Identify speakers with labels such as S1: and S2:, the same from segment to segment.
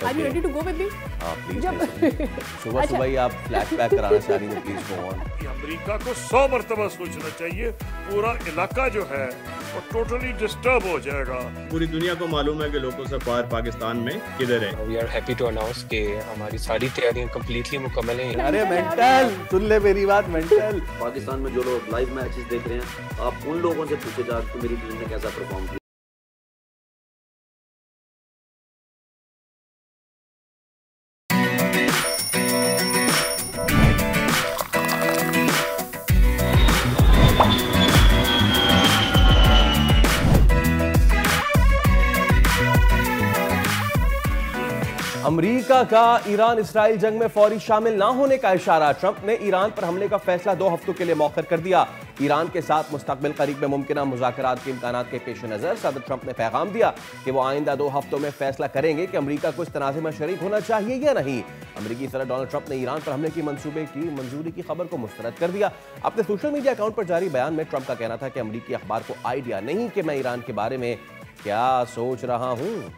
S1: Are you ready to go with me?
S2: हाँ please.
S1: जब
S2: सुबह सुबह ही आप फ्लैशबैक कराना चाह रही हैं, प्लीज गो ऑन।
S3: अमेरिका को 100 मरतबा सोचना चाहिए, पूरा इलाका जो है वो टोटली डिस्टर्ब हो जाएगा।
S4: पूरी दुनिया को मालूम है कि लोगों से पाकिस्तान में किधर है।
S5: We are happy to announce कि हमारी सारी तैयारियां कंप्लीटली मुकम्मल हैं।
S2: अरे मेंटल सुन ले मेरी बात मेंटल।
S6: पाकिस्तान में जो लोग लाइव मैचेस देख रहे हैं, आप उन लोगों से पूछे जा कि मेरी टीम ने कैसा परफॉर्म किया।
S2: अमेरिका का ईरान इसराइल जंग में फौरी शामिल ना होने का इशारा। ट्रंप ने ईरान पर हमले का फैसला 2 हफ्तों के लिए मौखर कर दिया। ईरान के साथ मुस्तकबिल करीब में मुमकिन मुज़ाकरात के इम्कानात के पेश नज़र सदर ट्रंप ने पैगाम दिया कि वो आइंदा 2 हफ्तों में फैसला करेंगे कि अमेरिका को इस तनाज़े में शरीक होना चाहिए या नहीं। अमेरिकी सदर डोनाल्ड ट्रंप ने ईरान पर हमले की मंसूबे की मंजूरी की खबर को मुस्तरद कर दिया। अपने सोशल मीडिया अकाउंट पर जारी बयान में ट्रंप का कहना था कि अमेरिकी अखबार को आइडिया नहीं कि मैं ईरान के बारे में क्या सोच रहा हूँ।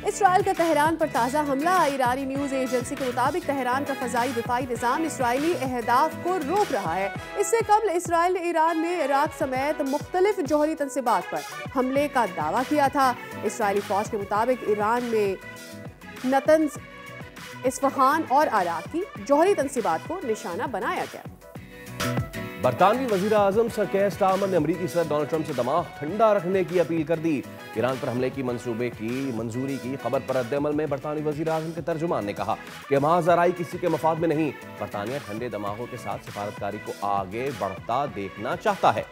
S1: इसराइल का तेहरान पर ताज़ा हमला। ईरानी न्यूज़ एजेंसी के मुताबिक तेहरान का फ़ज़ाई दिफाई निज़ाम इसराइली अहदाफ को रोक रहा है। इससे कबल इसराइल ने ईरान में इराक समेत मुख्तलिफ जौहरी तंसीबात पर हमले का दावा किया था। इसराइली फ़ौज के मुताबिक ईरान में नतंज, इस्फहान और इराक की जौहरी तंसीबात को निशाना बनाया गया।
S2: बरतानवी वज़ीर आज़म सर केयर स्टारमर ने अमरीकी सदर डोनाल्ड ट्रंप से दिमाग ठंडा रखने की अपील कर दी। ईरान पर हमले की मंसूबे की मंजूरी की खबर पर रद्द-ए-अमल में बरतानवी वज़ीर आज़म के तर्जुमान ने कहा कि महाज़राई किसी के मफाद में नहीं, बरतानिया ठंडे दिमागों के साथ सफारतकारी को आगे बढ़ता देखना चाहता है।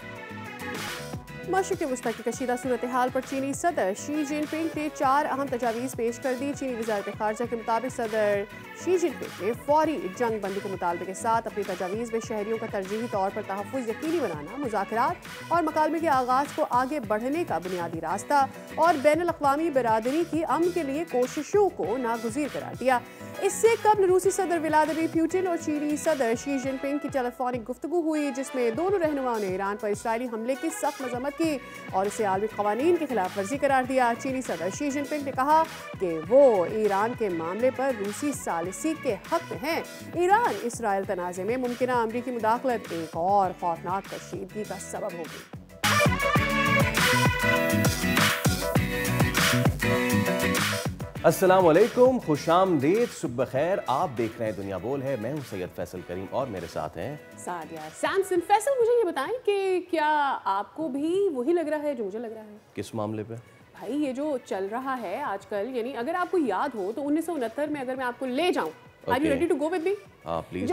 S1: मशरिक़ वस्ता की कशीदा सूरत हाल पर चीनी सदर शी जिनपिंग ने 4 अहम तजावीज़ पेश कर दी। चीनी वज़ारत ख़ारजा के मुताबिक सदर शी जिनपिंग ने फौरी जंग बंदी के मुतालबे के साथ अपनी तजावीज़ में शहरियों का तरजीही तौर पर तहफ़्फ़ुज़ यकीनी बनाना, मुज़ाकरात और मकालमे के आगाज़ को आगे बढ़ने का बुनियादी रास्ता और बैनुल-अक़वामी बिरादरी की अमन के लिए कोशिशों को नागुज़ीर करार दिया। इससे कबल रूसी सदर व्लादिमीर पुतिन और चीनी सदर शी जिनपिंग की टेलीफोनिक गुफ्तगू हुई, जिसमें दोनों रहनुमाओं ने ईरान पर इसराइली हमले की सख्त मज़म्मत की और इसे आलमी क़वानीन की खिलाफ वर्जी करार दिया। चीनी सदर शी जिनपिंग ने कहा कि वो ईरान के मामले पर रूसी सालिसी के हक में हैं। ईरान इसराइल तनाज़े में मुमकिना अमरीकी मुदाखलत एक और खौफनाक कशीदगी का सबब होगी।
S2: अस्सलाम वालेकुम, खुशामदीद, सुबह खैर। आप देख रहे हैं दुनिया बोल है। मैं हूं सैयद फैसल करीम और मेरे साथ हैं
S1: सादिया सैमसन। फैसल, मुझे ये बताएं कि क्या आपको भी वही लग रहा है जो मुझे लग रहा है?
S2: किस मामले पे?
S1: भाई ये जो चल रहा है आजकल, यानी अगर आपको याद हो तो 1969 में अगर मैं आपको ले जाऊं, are you ready to go with me?
S2: हाँ प्लीज।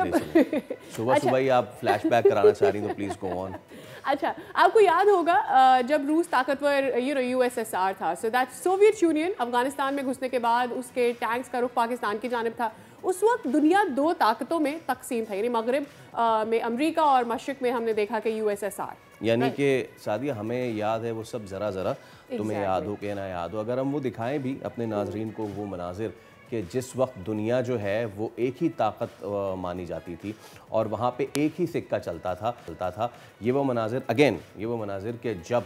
S2: सुबह सुबह ही आप फ्लैशबैक कराना चाह रही हैं तो प्लीज गो ऑन।
S1: अच्छा, आपको याद होगा जब रूस ताकतवर यूएसएसआर था, so that Soviet union, Afghanistan में घुसने के बाद उसके टैंक्स का रुख पाकिस्तान की जानिब था। उस वक्त दुनिया 2 ताकतों में तकसीम था, यानी मगरिब में अमेरिका और मशरिक में हमने देखा कि यूएसएसआर।
S2: यानी कि सादिया हमें याद है वो सब ज़रा ज़रा, तुम्हें याद हो कि ना याद हो। अगर हम वो दिखाएं भी अपने नाजरीन को वो मनाजिर कि जिस वक्त दुनिया जो है वो एक ही ताकत मानी जाती थी और वहाँ पे एक ही सिक्का चलता था, ये वो मनाजिर ये वो मनाजिर के जब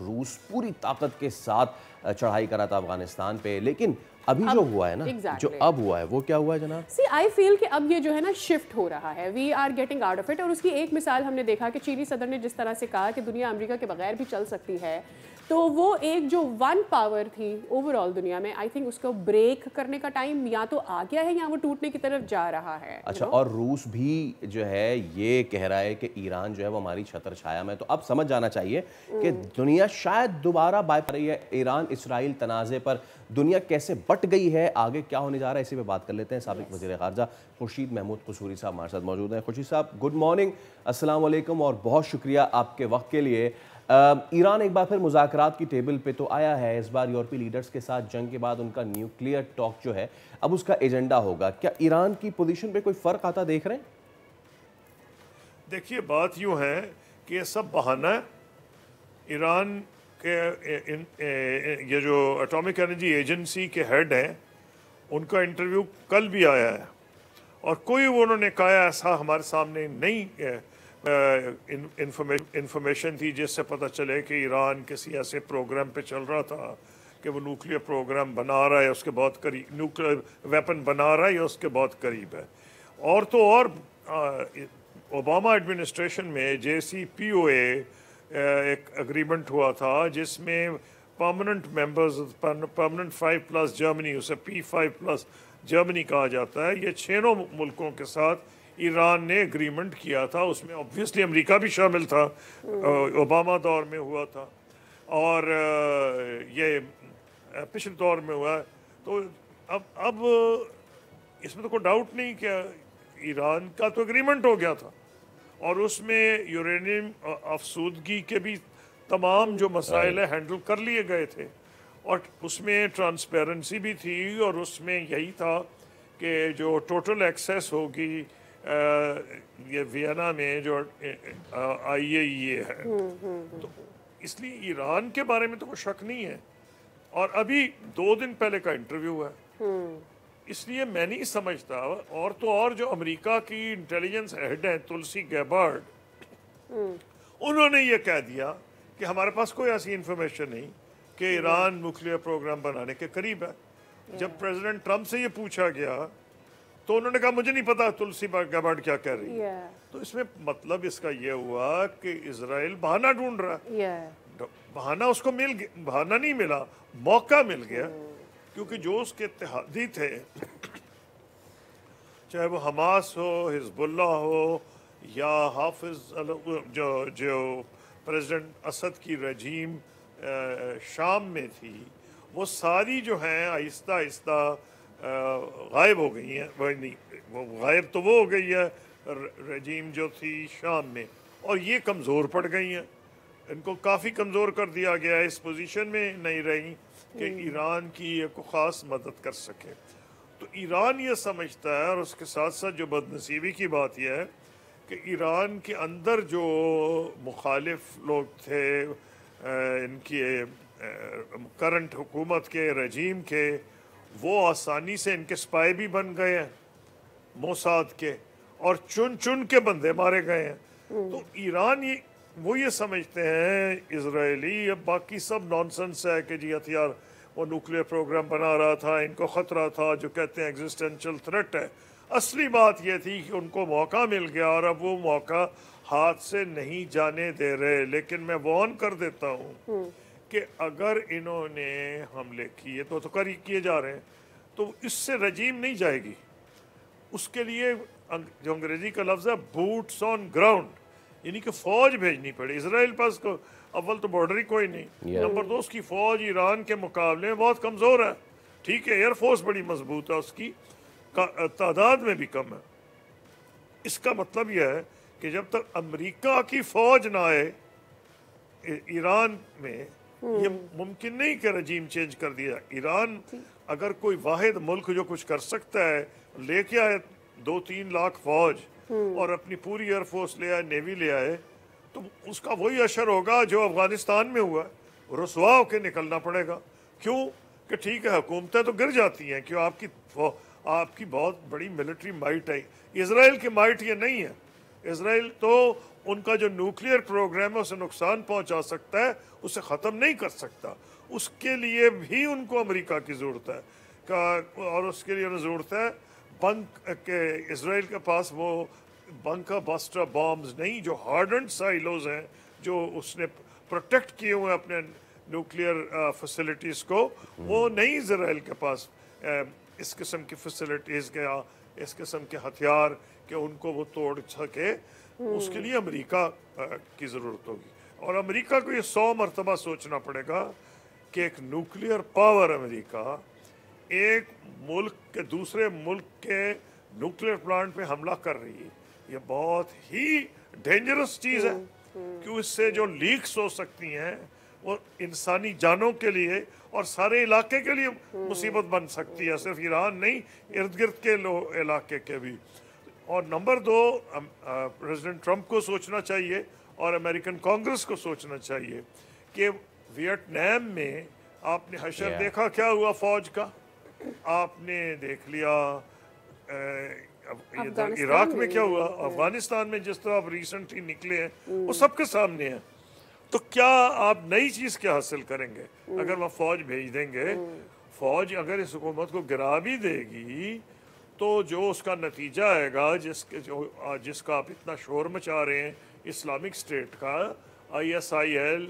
S2: रूस पूरी ताकत के साथ चढ़ाई करा था अफगानिस्तान पे। लेकिन अभी जो हुआ है ना, जो अब हुआ है वो क्या हुआ है जनाब?
S1: सी आई फील कि अब ये जो है ना शिफ्ट हो रहा है, we are getting out of it. और उसकी एक मिसाल हमने देखा कि चीनी सदर ने जिस तरह से कहा कि दुनिया अमेरिका के बगैर भी चल सकती है, तो वो एक जो वन पावर थी ओवरऑल दुनिया में, आई थिंक उसको ब्रेक करने का टाइम या तो आ गया है या वो टूटने की तरफ जा रहा है।
S2: अच्छा, और रूस भी जो है ये कह रहा है कि ईरान जो है वो हमारी छत्र छाया में। तो अब समझ जाना चाहिए कि दुनिया शायद दोबारा बात रही है। ईरान इसराइल तनाज़े पर दुनिया कैसे बट गई है, आगे क्या होने जा रहा है, इसी पे बात कर लेते हैं। साबिक वज़ीर ख़ारजा खुर्शीद महमूद कसूरी साहब हमारे साथ मौजूद हैं। खुर्शीद साहब, गुड मॉर्निंग, अस्सलाम वालेकुम और बहुत शुक्रिया आपके वक्त के लिए। ईरान एक बार फिर मुज़ाकरात की टेबल पे तो आया है। इस बार यूरोपीय लीडर्स के साथ जंग के बाद उनका न्यूक्लियर टॉक जो है अब उसका एजेंडा होगा। क्या ईरान की पोजीशन पे कोई फ़र्क आता देख रहे हैं?
S3: देखिए, बात यूँ है कि ये सब बहाना है। ईरान के ये जो एटॉमिक एनर्जी एजेंसी के हेड हैं, उनका इंटरव्यू कल भी आया है और कोई उन्होंने कहा ऐसा हमारे सामने नहीं इंफॉर्मेशन थी जिससे पता चले कि ईरान किसी ऐसे प्रोग्राम पे चल रहा था कि वो न्यूक्लियर प्रोग्राम बना रहा है, उसके बहुत करीब, न्यूक्लियर वेपन बना रहा है या उसके बहुत करीब है। और तो और ओबामा एडमिनिस्ट्रेशन में JCPOA एक एग्रीमेंट हुआ था जिसमें परमानेंट मेंबर्स, परमानेंट 5+ जर्मनी, उसे P5+ जर्मनी कहा जाता है, ये 6 मुल्कों के साथ ईरान ने एग्रीमेंट किया था। उसमें ऑब्वियसली अमेरिका भी शामिल था, ओबामा दौर में हुआ था और ये पिछले दौर में हुआ। तो अब इसमें तो कोई डाउट नहीं कि ईरान का तो एग्रीमेंट हो गया था और उसमें यूरेनियम अफसूदगी के भी तमाम जो मसाइल है हैंडल कर लिए गए थे और उसमें ट्रांसपेरेंसी भी थी और उसमें यही था कि जो टोटल एक्सेस होगी ये वियना में जो IAEA है, तो इसलिए ईरान के बारे में तो कोई शक नहीं है। और अभी 2 दिन पहले का इंटरव्यू है, इसलिए मैं नहीं समझता। और तो और जो अमेरिका की इंटेलिजेंस हेड है तुलसी गैबार्ड, उन्होंने ये कह दिया कि हमारे पास कोई ऐसी इंफॉर्मेशन नहीं कि ईरान न्यूक्लियर प्रोग्राम बनाने के करीब है। जब प्रेसिडेंट ट्रंप से ये पूछा गया तो उन्होंने कहा मुझे नहीं पता तुलसी गैबार्ड क्या कह रही है। तो इसमें मतलब इसका ये हुआ कि इजराइल बहाना ढूंढ रहा है। बहाना उसको मिल गया, बहाना नहीं मिला, मौका मिल गया, क्योंकि जो उसके इत्तेहादी थे, चाहे वो हमास हो, हिजबुल्ला हो या हाफिज जो प्रेसिडेंट असद की रजीम शाम में थी, वो सारी जो हैं आहिस्ता आहिस्ता गायब हो गई हैं। वह नहीं, वो गायब तो वो हो गई है रजीम जो थी शाम में, और ये कमज़ोर पड़ गई हैं। इनको काफ़ी कमज़ोर कर दिया गया है, इस पोजीशन में नहीं रही कि ईरान की एक ख़ास मदद कर सके। तो ईरान ये समझता है, और उसके साथ साथ जो बदनसीबी की बात यह है कि ईरान के अंदर जो मुखालिफ लोग थे इनकी करंट हुकूमत के, रजीम के, वो आसानी से इनके स्पाई भी बन गए हैं मोसाद के, और चुन चुन के बंदे मारे गए हैं। तो ईरान ये समझते हैं इजरायली, अब बाकी सब नॉनसेंस है कि जी हथियार वो न्यूक्लियर प्रोग्राम बना रहा था, इनको ख़तरा था, जो कहते हैं एग्जिस्टेंशियल थ्रेट है। असली बात ये थी कि उनको मौका मिल गया और अब वो मौका हाथ से नहीं जाने दे रहे। लेकिन मैं वार्न कर देता हूँ कि अगर इन्होंने हमले किए तो किए जा रहे हैं, तो इससे रजीम नहीं जाएगी। उसके लिए जो अंग्रेजी का लफ्ज़ है बूट्स ऑन ग्राउंड, यानी कि फ़ौज भेजनी पड़े। इसराइल पास को अव्वल तो बॉर्डर ही कोई नहीं, नंबर 2 उसकी फ़ौज ईरान के मुकाबले में बहुत कमज़ोर है। ठीक है, एयरफोर्स बड़ी मजबूत है, उसकी तादाद में भी कम है। इसका मतलब यह है कि जब तक अमेरिका की फ़ौज ना आए ईरान में, ये मुमकिन नहीं कि रजीम चेंज कर दिया। ईरान अगर कोई वाहिद मुल्क जो कुछ कर सकता है, लेके आए 2-3 लाख फ़ौज और अपनी पूरी एयरफोर्स ले आए, नेवी ले आए, तो उसका वही असर होगा जो अफगानिस्तान में हुआ, रुसवा होकर निकलना पड़ेगा। क्यों कि ठीक है, हुकूमतें तो गिर जाती हैं, क्यों आपकी बहुत बड़ी मिलिट्री माइट है। इसराइल की माइट ये नहीं है। इसराइल तो उनका जो न्यूक्लियर प्रोग्राम है उसे नुकसान पहुंचा सकता है, उसे ख़त्म नहीं कर सकता। उसके लिए भी उनको अमेरिका की ज़रूरत है और उसके लिए उन्हें ज़रूरत है बंक के। इसराइल के पास वो बंकर बस्टर बॉम्ब्स नहीं, जो हार्डन्ड साइलोज हैं, जो उसने प्रोटेक्ट किए हुए अपने न्यूक्लियर फैसिलिटीज़ को, वो नहीं इसराइल के पास इस किस्म की फैसिलिटीज़ के, इस किस्म के हथियार कि उनको वो तोड़ सके। उसके लिए अमेरिका की ज़रूरत होगी, और अमेरिका को ये 100 मरतबा सोचना पड़ेगा कि एक न्यूक्लियर पावर अमेरिका एक मुल्क के दूसरे मुल्क के न्यूक्लियर प्लांट पे हमला कर रही है। ये बहुत ही डेंजरस चीज़ है, क्योंकि इससे जो लीक्स हो सकती हैं वो इंसानी जानों के लिए और सारे इलाके के लिए मुसीबत बन सकती है, सिर्फ ईरान नहीं, इर्द गिर्द के इलाके के भी। और नंबर 2, प्रेसिडेंट ट्रंप को सोचना चाहिए और अमेरिकन कांग्रेस को सोचना चाहिए कि वियतनाम में आपने हशर देखा क्या हुआ फ़ौज का, आपने देख लिया इराक में क्या हुआ, अफगानिस्तान में जिस तरह आप रिसेंटली निकले हैं, वो सबके सामने है। तो क्या आप नई चीज़ क्या हासिल करेंगे अगर वह फौज भेज देंगे? फौज अगर इस हुकूमत को गिरा भी देगी तो जो उसका नतीजा आएगा, जिसका आप इतना शोर मचा रहे हैं, इस्लामिक स्टेट का, ISIL,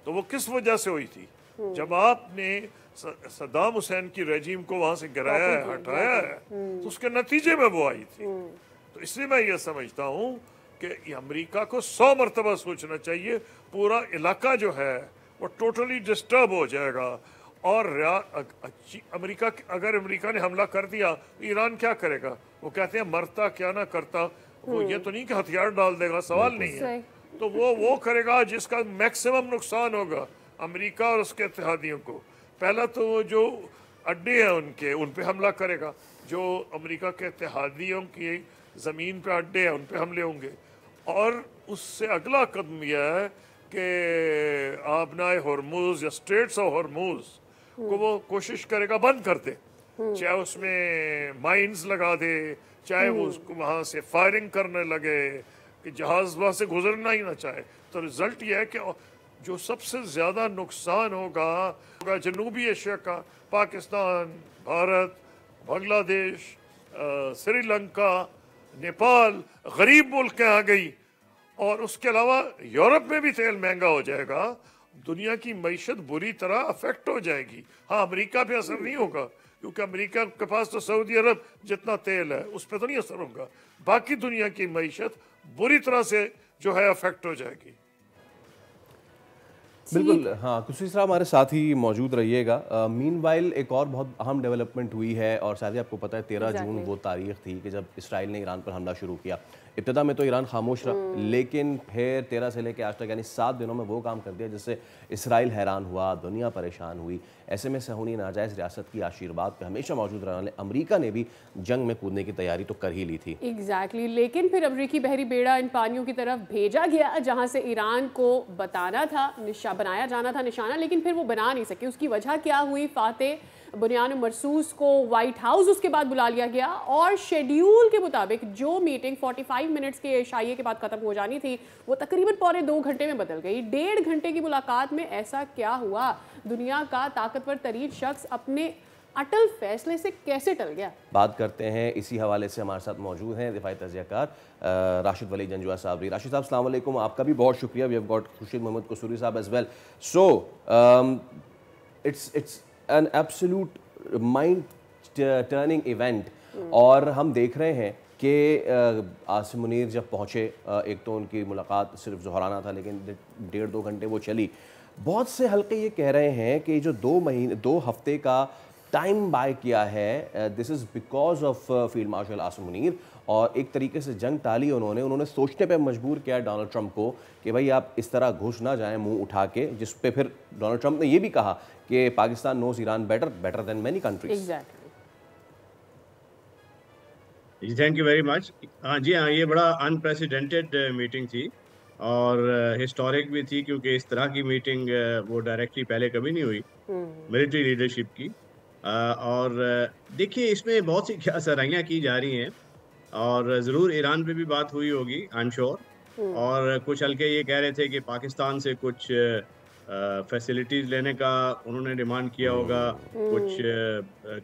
S3: तो वो किस वजह से हुई थी? जब आपने सद्दाम हुसैन की रजीम को वहाँ से गिराया है, हटाया है, तो उसके नतीजे में वो आई थी। तो इसलिए मैं ये समझता हूँ कि अमेरिका को 100 मरतबा सोचना चाहिए। पूरा इलाका जो है वो टोटली डिस्टर्ब हो जाएगा। और अमेरिका, अगर अमेरिका ने हमला कर दिया तो ईरान क्या करेगा? वो कहते हैं मरता क्या ना करता, वो ये तो नहीं कि हथियार डाल देगा, सवाल नहीं है। तो वो करेगा जिसका मैक्सिमम नुकसान होगा अमेरिका और उसके इत्तेहादियों को। पहला तो वो जो अड्डे हैं उनके, उन पे हमला करेगा। जो अमेरिका के इत्तेहादियों की ज़मीन पे अड्डे हैं, उन पे हमले होंगे। और उससे अगला कदम यह है कि आबनाए हॉर्मुज़ या स्ट्रेट्स ऑफ हॉर्मुज़ को वो कोशिश करेगा बंद कर दे, चाहे उसमें माइंस लगा दे, चाहे वो उसको वहाँ से फायरिंग करने लगे कि जहाज़ वहाँ से गुजरना ही ना चाहे। तो रिज़ल्ट यह है कि जो सबसे ज़्यादा नुकसान होगा जनूबी एशिया का, पाकिस्तान, भारत, बांग्लादेश, श्रीलंका, नेपाल, गरीब मुल्क आ गई। और उसके अलावा यूरोप में भी तेल महंगा हो जाएगा। दुनिया की मईशत बुरी तरह अफेक्ट हो जाएगी। हाँ, अमेरिका पे असर नहीं होगा क्योंकि अमेरिका के पास तो सऊदी अरब जितना तेल है उस पर तो नहीं असर होगा। बाकी दुनिया की मईशत बुरी तरह से जो है अफेक्ट हो जाएगी।
S2: बिल्कुल, हाँ, कुछ साहब हमारे साथ ही मौजूद रहिएगा। मीनवाइल एक और बहुत अहम डेवलपमेंट हुई है और शायद आपको पता है 13 जून वो तारीख थी कि जब इसराइल ने ईरान पर हमला शुरू किया। इब्तिदा में तो ईरान खामोश रहा, लेकिन फिर 13 से लेकर आज तक यानी 7 दिनों में वो काम कर दिया जिससे इसराइल हैरान हुआ, दुनिया परेशान हुई। ऐसे में सहूनी नाजायज़ रियासत की आशीर्वाद पे हमेशा मौजूद रहने वाले अमेरिका ने भी जंग में कूदने की तैयारी तो कर ही ली थी।
S1: एग्जैक्टली, लेकिन फिर अमेरिकी बहरी बेड़ा इन पानियों की तरफ भेजा गया जहां से ईरान को बनाया जाना था निशाना, लेकिन फिर वो बना नहीं सके। उसकी वजह क्या हुई? फातेह बुनियान मरसूस को व्हाइट हाउस उसके बाद बुला लिया गया और शेड्यूल के मुताबिक जो मीटिंग 45 मिनट्स के इशाइये के बाद ख़त्म हो जानी थी वो तकरीबन पौने 2 घंटे में बदल गई। 1.5 घंटे की मुलाकात में ऐसा क्या हुआ? दुनिया का ताकतवर तरीन शख्स अपने अटल फैसले से कैसे टल गया?
S2: बात करते हैं इसी हवाले से। हमारे साथ मौजूद हैं दिफाई तज़ियाकार राशिद वली जंजुआ साहब। राशिद साहब अस्सलाम वालेकुम, आपका भी बहुत शुक्रिया। We have got Khurshid Mohammad Kasuri साहब as well. So it's an absolute mind turning event और हम देख रहे हैं कि आसिम मुनीर जब पहुँचे, एक तो उनकी मुलाकात सिर्फ ज़ोहराना था लेकिन 1.5-2 घंटे वो चली। बहुत से हल्के ये कह रहे हैं कि जो 2 हफ्ते का टाइम बाय किया है, this is because of field marshal Asim Munir, और एक तरीके से जंग टाली उन्होंने सोचने पे मजबूर किया डोनाल्ड ट्रंप को कि भाई आप इस तरह घुस ना जाएं मुंह उठा के, जिस पे फिर डोनाल्ड ट्रंप ने ये भी कहा कि Pakistan knows Iran better than many countries.
S4: Thank you very much. हाँ जी, हाँ, ये बड़ा अनप्रेसिडेंटेड मीटिंग थी और हिस्टोरिक भी थी क्योंकि इस तरह की मीटिंग वो डायरेक्टली पहले कभी नहीं हुई मिलिट्री लीडरशिप की। और देखिए, इसमें बहुत सी क्या सराहियाँ की जा रही हैं और ज़रूर ईरान पे भी बात हुई होगी, आई एम श्योर। और कुछ हल्के ये कह रहे थे कि पाकिस्तान से कुछ फैसिलिटीज़ लेने का उन्होंने डिमांड किया होगा, कुछ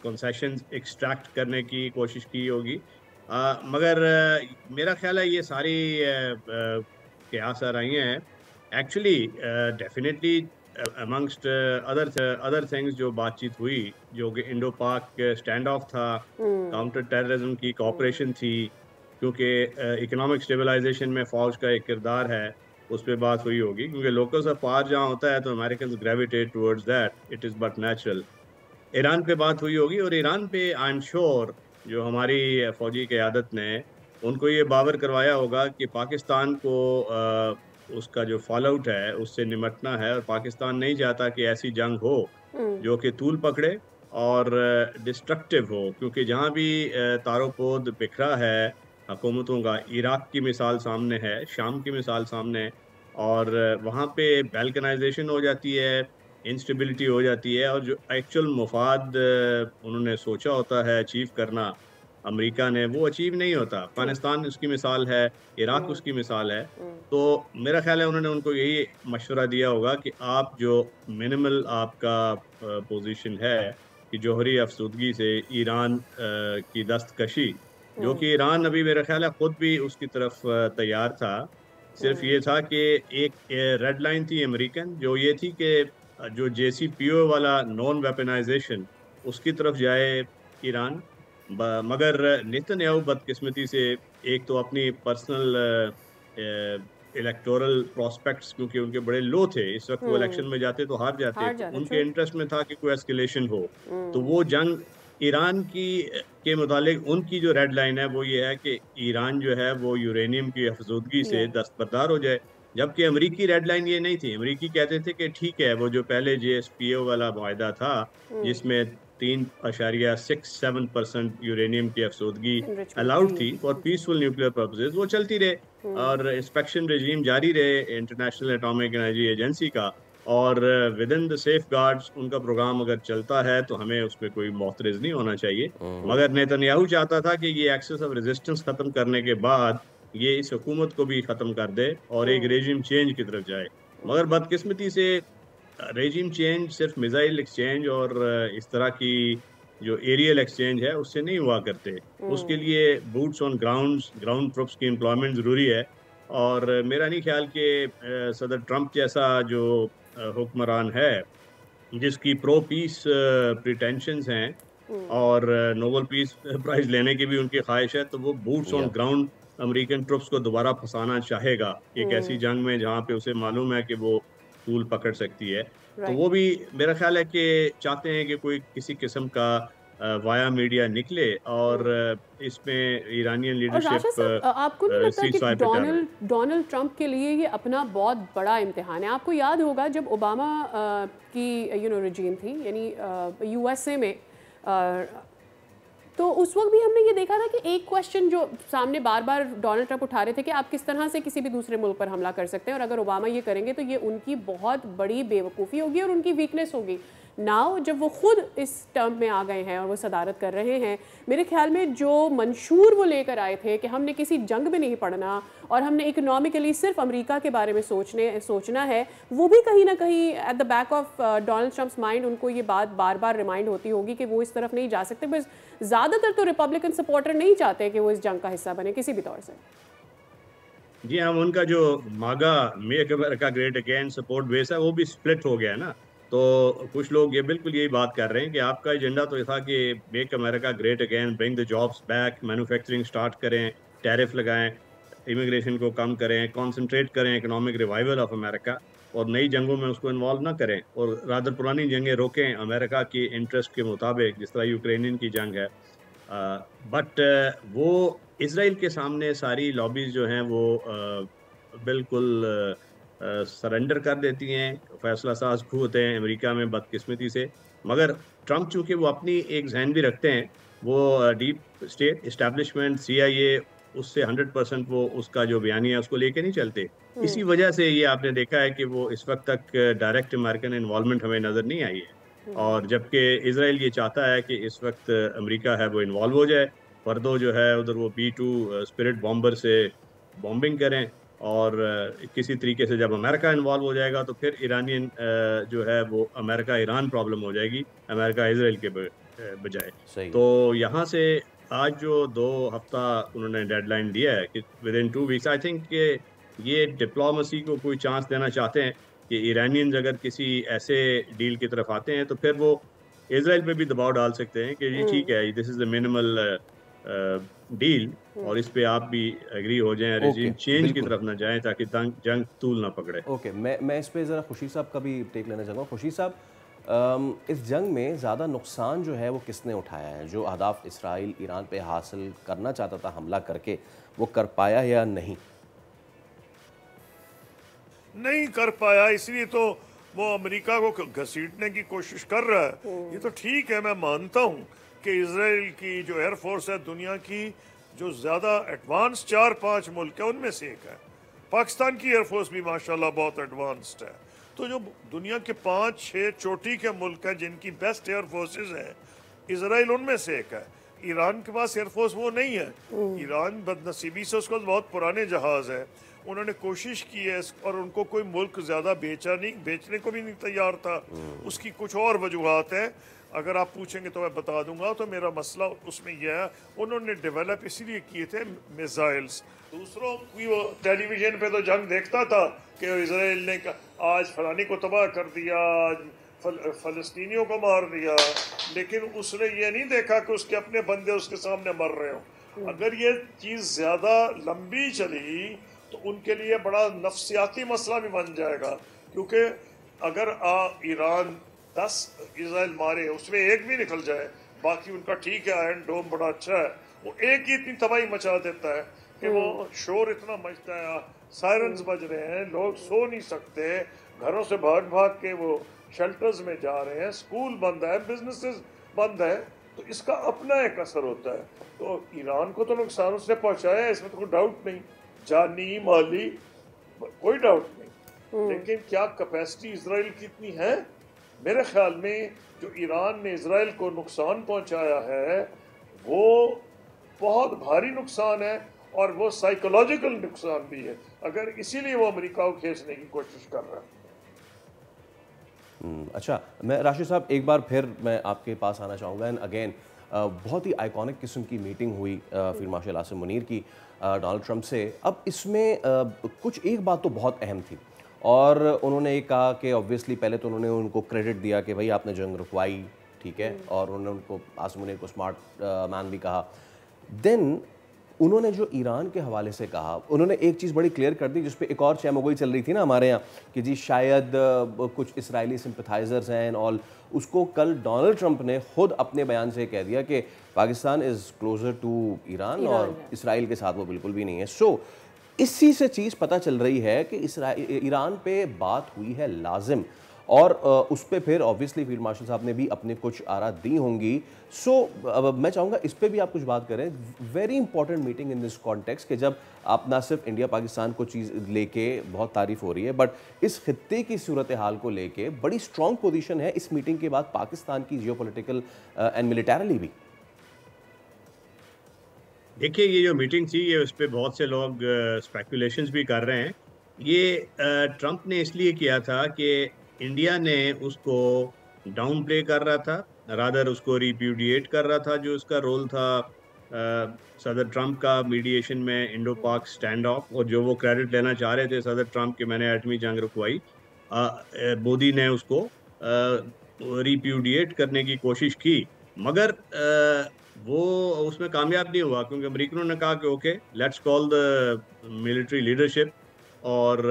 S4: कंसेशंस एक्सट्रैक्ट करने की कोशिश की होगी। मगर मेरा ख्याल है ये सारी क्या सराहियाँ हैं actually definitely amongst other things जो बातचीत हुई, जो कि इंडो पाक स्टैंड ऑफ था, काउंटर टेररिज्म की कोऑपरेशन थी, क्योंकि इकोनॉमिक स्टेबलाइजेशन में फ़ौज का एक किरदार है, उस पर बात हुई होगी। क्योंकि लोकल्स ऑफ पावर जहाँ होता है तो American gravitate towards that, it is but natural. Iran पे बात हुई होगी और ईरान पे आई एम श्योर जो हमारी फ़ौजी क़यादत ने उनको ये बावर करवाया होगा कि पाकिस्तान को उसका जो फॉल आउट है उससे निमटना है, और पाकिस्तान नहीं चाहता कि ऐसी जंग हो जो कि तूल पकड़े और डिस्ट्रक्टिव हो। क्योंकि जहाँ भी तारोपोद बिखरा है हुकूमतों का, इराक की मिसाल सामने है, शाम की मिसाल सामने है, और वहाँ पे बैल्कनाइजेशन हो जाती है, इंस्टेबिलिटी हो जाती है, और जो एक्चुअल मुफाद उन्होंने सोचा होता है अचीव करना अमेरिका ने, वो अचीव नहीं होता। अफगानिस्तान उसकी मिसाल है, इराक उसकी मिसाल है। तो मेरा ख्याल है उन्होंने उनको यही मशवरा दिया होगा कि आप जो मिनिमल आपका पोजीशन है कि जौहरी अफसुदगी से ईरान की दस्तकशी, जो कि ईरान अभी मेरा ख्याल है खुद भी उसकी तरफ तैयार था। सिर्फ ये था कि एक रेड लाइन थी अमेरिकन, जो ये थी कि जो JCPOA वाला नॉन वेपनाइजेशन उसकी तरफ जाए ईरान। मगर नेतन्याहू बदकिस्मती से एक तो अपनी पर्सनल इलेक्टोरल प्रोस्पेक्ट्स क्योंकि उनके बड़े लो थे इस वक्त, वो इलेक्शन में जाते तो हार जाते, तो उनके इंटरेस्ट में था कि कोई एस्केलेशन हो। तो वो जंग ईरान की के मुतालिक उनकी जो रेड लाइन है वो ये है कि ईरान जो है वो यूरेनियम की अफजूदगी से दस्तबरदार हो जाए। जबकि अमरीकी रेड लाइन ये नहीं थी। अमरीकी कहते थे कि ठीक है, वो जो पहले JSPO वाला मुआहदा था जिसमें 3.67% यूरेनियम की अफसोदगी अलाउड थी फॉर पीसफुल न्यूक्लियर पर्पसेस, वो चलती रहे और इंस्पेक्शन रेजीम जारी रहे इंटरनेशनल एटॉमिक एनर्जी एजेंसी का, और with in the safe guards उनका प्रोग्राम अगर चलता है तो हमें उसमें कोई मोतरज़ नहीं होना चाहिए। मगर नेतन्याहू चाहता था कि ये एक्सेस ऑफ रेजिस्टेंस खत्म करने के बाद ये इस हुकूमत को भी खत्म कर दे और एक रेजिम चेंज की तरफ जाए। मगर बदकिस्मती से रेजिम चेंज सिर्फ मिसाइल एक्सचेंज और इस तरह की जो एरियल एक्सचेंज है उससे नहीं हुआ करते। उसके लिए बूट्स ऑन ग्राउंड ट्रुप्स की एम्प्लॉयमेंट ज़रूरी है। और मेरा नहीं ख्याल कि सदर ट्रंप जैसा जो हुक्मरान है जिसकी प्रो पीस प्रिटेंशंस हैं और नोबेल पीस प्राइज लेने की भी उनकी ख्वाहिश है, तो वो boots on ground American troops को दोबारा फंसाना चाहेगा एक ऐसी जंग में जहाँ पे उसे मालूम है कि वो टूल पकड़ सकती है। तो वो भी मेरा ख्याल है कि चाहते हैं कि कोई किसी किस्म का वाया मीडिया निकले और इसमें ईरानियन लीडरशिप
S1: आपको नहीं लगता कि डोनाल्ड ट्रंप के लिए ये अपना बहुत बड़ा इम्तिहान है? आपको याद होगा जब ओबामा की रजीम थी, यानी USA में, तो उस वक्त भी हमने ये देखा था कि एक क्वेश्चन जो सामने बार बार डोनाल्ड ट्रंप उठा रहे थे कि आप किस तरह से किसी भी दूसरे मुल्क पर हमला कर सकते हैं, और अगर ओबामा ये करेंगे तो ये उनकी बहुत बड़ी बेवकूफ़ी होगी और उनकी वीकनेस होगी। नाउ जब वो खुद इस टर्म में आ गए हैं और वो सदारत कर रहे हैं, मेरे ख्याल में जो मंशूर वो लेकर आए थे कि हमने किसी जंग में नहीं पड़ना और हमने इकोनॉमिकली सिर्फ अमेरिका के बारे में सोचना है, वो भी कहीं ना कहीं at the back of Donald Trump's mind उनको ये बात बार बार रिमाइंड होती होगी कि वो इस तरफ नहीं जा सकते। बस ज़्यादातर तो रिपब्लिकन सपोर्टर नहीं चाहते कि वो इस जंग का हिस्सा बने किसी भी तौर से।
S4: जी हाँ, उनका जो मागा make America great again support base है वो भी स्प्लिट हो गया ना। तो कुछ लोग ये बिल्कुल यही बात कर रहे हैं कि आपका एजेंडा तो ये था कि make America great again, bring the jobs back, manufacturing start करें, टैरिफ लगाएं, इमिग्रेशन को कम करें, कंसंट्रेट करें इकोनॉमिक रिवाइवल ऑफ अमेरिका, और नई जंगों में उसको इन्वॉल्व ना करें और रादर पुरानी जंगें रोकें अमेरिका की इंटरेस्ट के मुताबिक, जिस तरह यूक्रेनियन की जंग है। बट वो इसराइल के सामने सारी लॉबीज जो हैं वो बिल्कुल सरेंडर कर देती हैं, फैसला साज खू होते हैं अमेरिका में बदकिस्मती से। मगर ट्रंप चूँकि वो अपनी एक जहन भी रखते हैं, वो डीप स्टेट इस्टेब्लिशमेंट CIA उससे 100% वो उसका जो बयानी है उसको लेके नहीं चलते। इसी वजह से ये आपने देखा है कि वो इस वक्त तक डायरेक्ट अमेरिकन इन्वॉल्वमेंट हमें नज़र नहीं आई है। और जबकि इसराइल ये चाहता है कि इस वक्त अमेरिका है वो इन्वॉल्व हो जाए, फर्दो जो है उधर वो B-2 स्पिरिट बॉम्बर से बॉम्बिंग करें, और किसी तरीके से जब अमेरिका इन्वॉल्व हो जाएगा तो फिर ईरानियन जो है वो अमेरिका ईरान प्रॉब्लम हो जाएगी, अमेरिका इसराइल के बजाय। तो यहाँ से आज जो 2 हफ्ता उन्होंने डेडलाइन दिया है कि with in 2 weeks, I think कि ये डिप्लोमेसी को कोई चांस देना चाहते हैं कि ईरानियंस अगर किसी ऐसे डील की तरफ आते हैं तो फिर वो इसराइल पे भी दबाव डाल सकते हैं कि जी ठीक है, this is the minimal deal और इस पे आप भी एग्री हो जाएं, रेजिम चेंज की तरफ ना जाएं ताकि जंग तूल ना पकड़े।
S2: ओके, मैं इस पे ज़रा खुशी साहब का भी टेक लेना चाहूँगा। खुशी साहब, इस जंग में ज़्यादा नुकसान जो है वो किसने उठाया है? जो अहदाफ इसराइल ईरान पे हासिल करना चाहता था हमला करके, वो कर पाया या नहीं?
S3: नहीं कर पाया, इसलिए तो वो अमेरिका को घसीटने की कोशिश कर रहा है। ये तो ठीक है, मैं मानता हूँ कि इसराइल की जो एयरफोर्स है दुनिया की जो ज़्यादा एडवांस 4-5 मुल्क है उनमें से एक है। पाकिस्तान की एयरफोर्स भी माशाल्लाह बहुत एडवांस्ड है। तो जो दुनिया के 5-6 चोटी के मुल्क हैं जिनकी बेस्ट एयर फोर्सेज हैं, इसराइल उनमें से एक है। ईरान के पास एयरफोर्स वो नहीं है। ईरान बदनसीबी से उसके पास बहुत पुराने जहाज है। उन्होंने कोशिश की है और उनको कोई मुल्क ज़्यादा बेचने को भी नहीं तैयार था। उसकी कुछ और वजूहत है, अगर आप पूछेंगे तो मैं बता दूंगा। तो मेरा मसला उसमें यह है, उन्होंने डेवलप इसीलिए किए थे मिसाइल्स। दूसरों की वो टेलीविजन पे तो जंग देखता था कि इसराइल ने आज फलानी को तबाह कर दिया, आज फ़लस्तीनियों को मार दिया, लेकिन उसने ये नहीं देखा कि उसके अपने बंदे उसके सामने मर रहे हो। अगर ये चीज़ ज़्यादा लंबी चली तो उनके लिए बड़ा नफ्सियाती मसला भी बन जाएगा, क्योंकि अगर ईरान 10 इसराइल मारे, उसमें एक भी निकल जाए, बाकी उनका ठीक है, आयरन डोम बड़ा अच्छा है, वो एक ही इतनी तबाही मचा देता है कि वो शोर इतना मचता है, सायरन्स बज रहे हैं, लोग सो नहीं सकते, घरों से भाग भाग के वो शेल्टर्स में जा रहे हैं, स्कूल बंद है, बिजनेसेस बंद है, तो इसका अपना एक असर होता है। तो ईरान को तो नुकसान उसने पहुंचाया है, इसमें तो कोई डाउट नहीं, जानी माली कोई डाउट नहीं, लेकिन क्या कैपेसिटी इजराइल की इतनी है? मेरे ख्याल में जो ईरान ने इजराइल को नुकसान पहुंचाया है वो बहुत भारी नुकसान है, और वो साइकोलॉजिकल नुकसान भी है, अगर इसीलिए वो अमेरिका को खींचने की कोशिश कर रहा है।
S2: अच्छा, मैं राशिद साहब एक बार फिर मैं आपके पास आना चाहूँगा। एंड अगेन बहुत ही आइकॉनिक किस्म की मीटिंग हुई फील्ड मार्शल आसिम मुनीर की डोनाल्ड ट्रंप से। अब इसमें कुछ एक बात तो बहुत अहम थी, और उन्होंने एक कहा कि ऑब्वियसली पहले तो उन्होंने उनको क्रेडिट दिया कि भाई आपने जंग रुकवाई, ठीक है, और उन्होंने उनको आसिम मुनीर को स्मार्ट मैन भी कहा। देन उन्होंने जो ईरान के हवाले से कहा, उन्होंने एक चीज़ बड़ी क्लियर कर दी, जिस पे एक और चैमगोई चल रही थी ना हमारे यहाँ कि जी शायद कुछ इसराइली सिंपथाइजर्स हैं एंड ऑल। उसको कल डोनाल्ड ट्रंप ने खुद अपने बयान से कह दिया कि Pakistan is closer to Iran और इसराइल के साथ वो बिल्कुल भी नहीं है। सो इसी से चीज़ पता चल रही है कि ईरान पे बात हुई है लाजिम, और उस पर फिर ऑब्वियसली फील्ड मार्शल साहब ने भी अपने कुछ आरा दी होंगी। सो मैं चाहूँगा इस पे भी आप कुछ बात करें। Very important meeting in this context कि जब आप ना सिर्फ इंडिया पाकिस्तान को चीज़ लेके बहुत तारीफ हो रही है, बट इस खित्ते की सूरत हाल को लेके बड़ी स्ट्रॉन्ग पोजीशन है इस मीटिंग के बाद पाकिस्तान की जियोपॉलिटिकल एंड मिलिटरली भी।
S4: देखिए, ये जो मीटिंग थी, ये उस पर बहुत से लोग स्पेकुलेशंस भी कर रहे हैं। ये ट्रंप ने इसलिए किया था कि इंडिया ने उसको डाउन प्ले कर रहा था, रादर उसको रिप्यूडिएट कर रहा था, जो उसका रोल था सदर ट्रंप का मीडिएशन में इंडो पाक स्टैंड ऑफ, और जो वो क्रेडिट लेना चाह रहे थे सदर ट्रंप के, मैंने एटमी जंग रुकवाई, मोदी ने उसको रिप्यूडिएट करने की कोशिश की, मगर वो उसमें कामयाब नहीं हुआ, क्योंकि अमेरिकनों ने कहा कि okay, let's call the military leadership और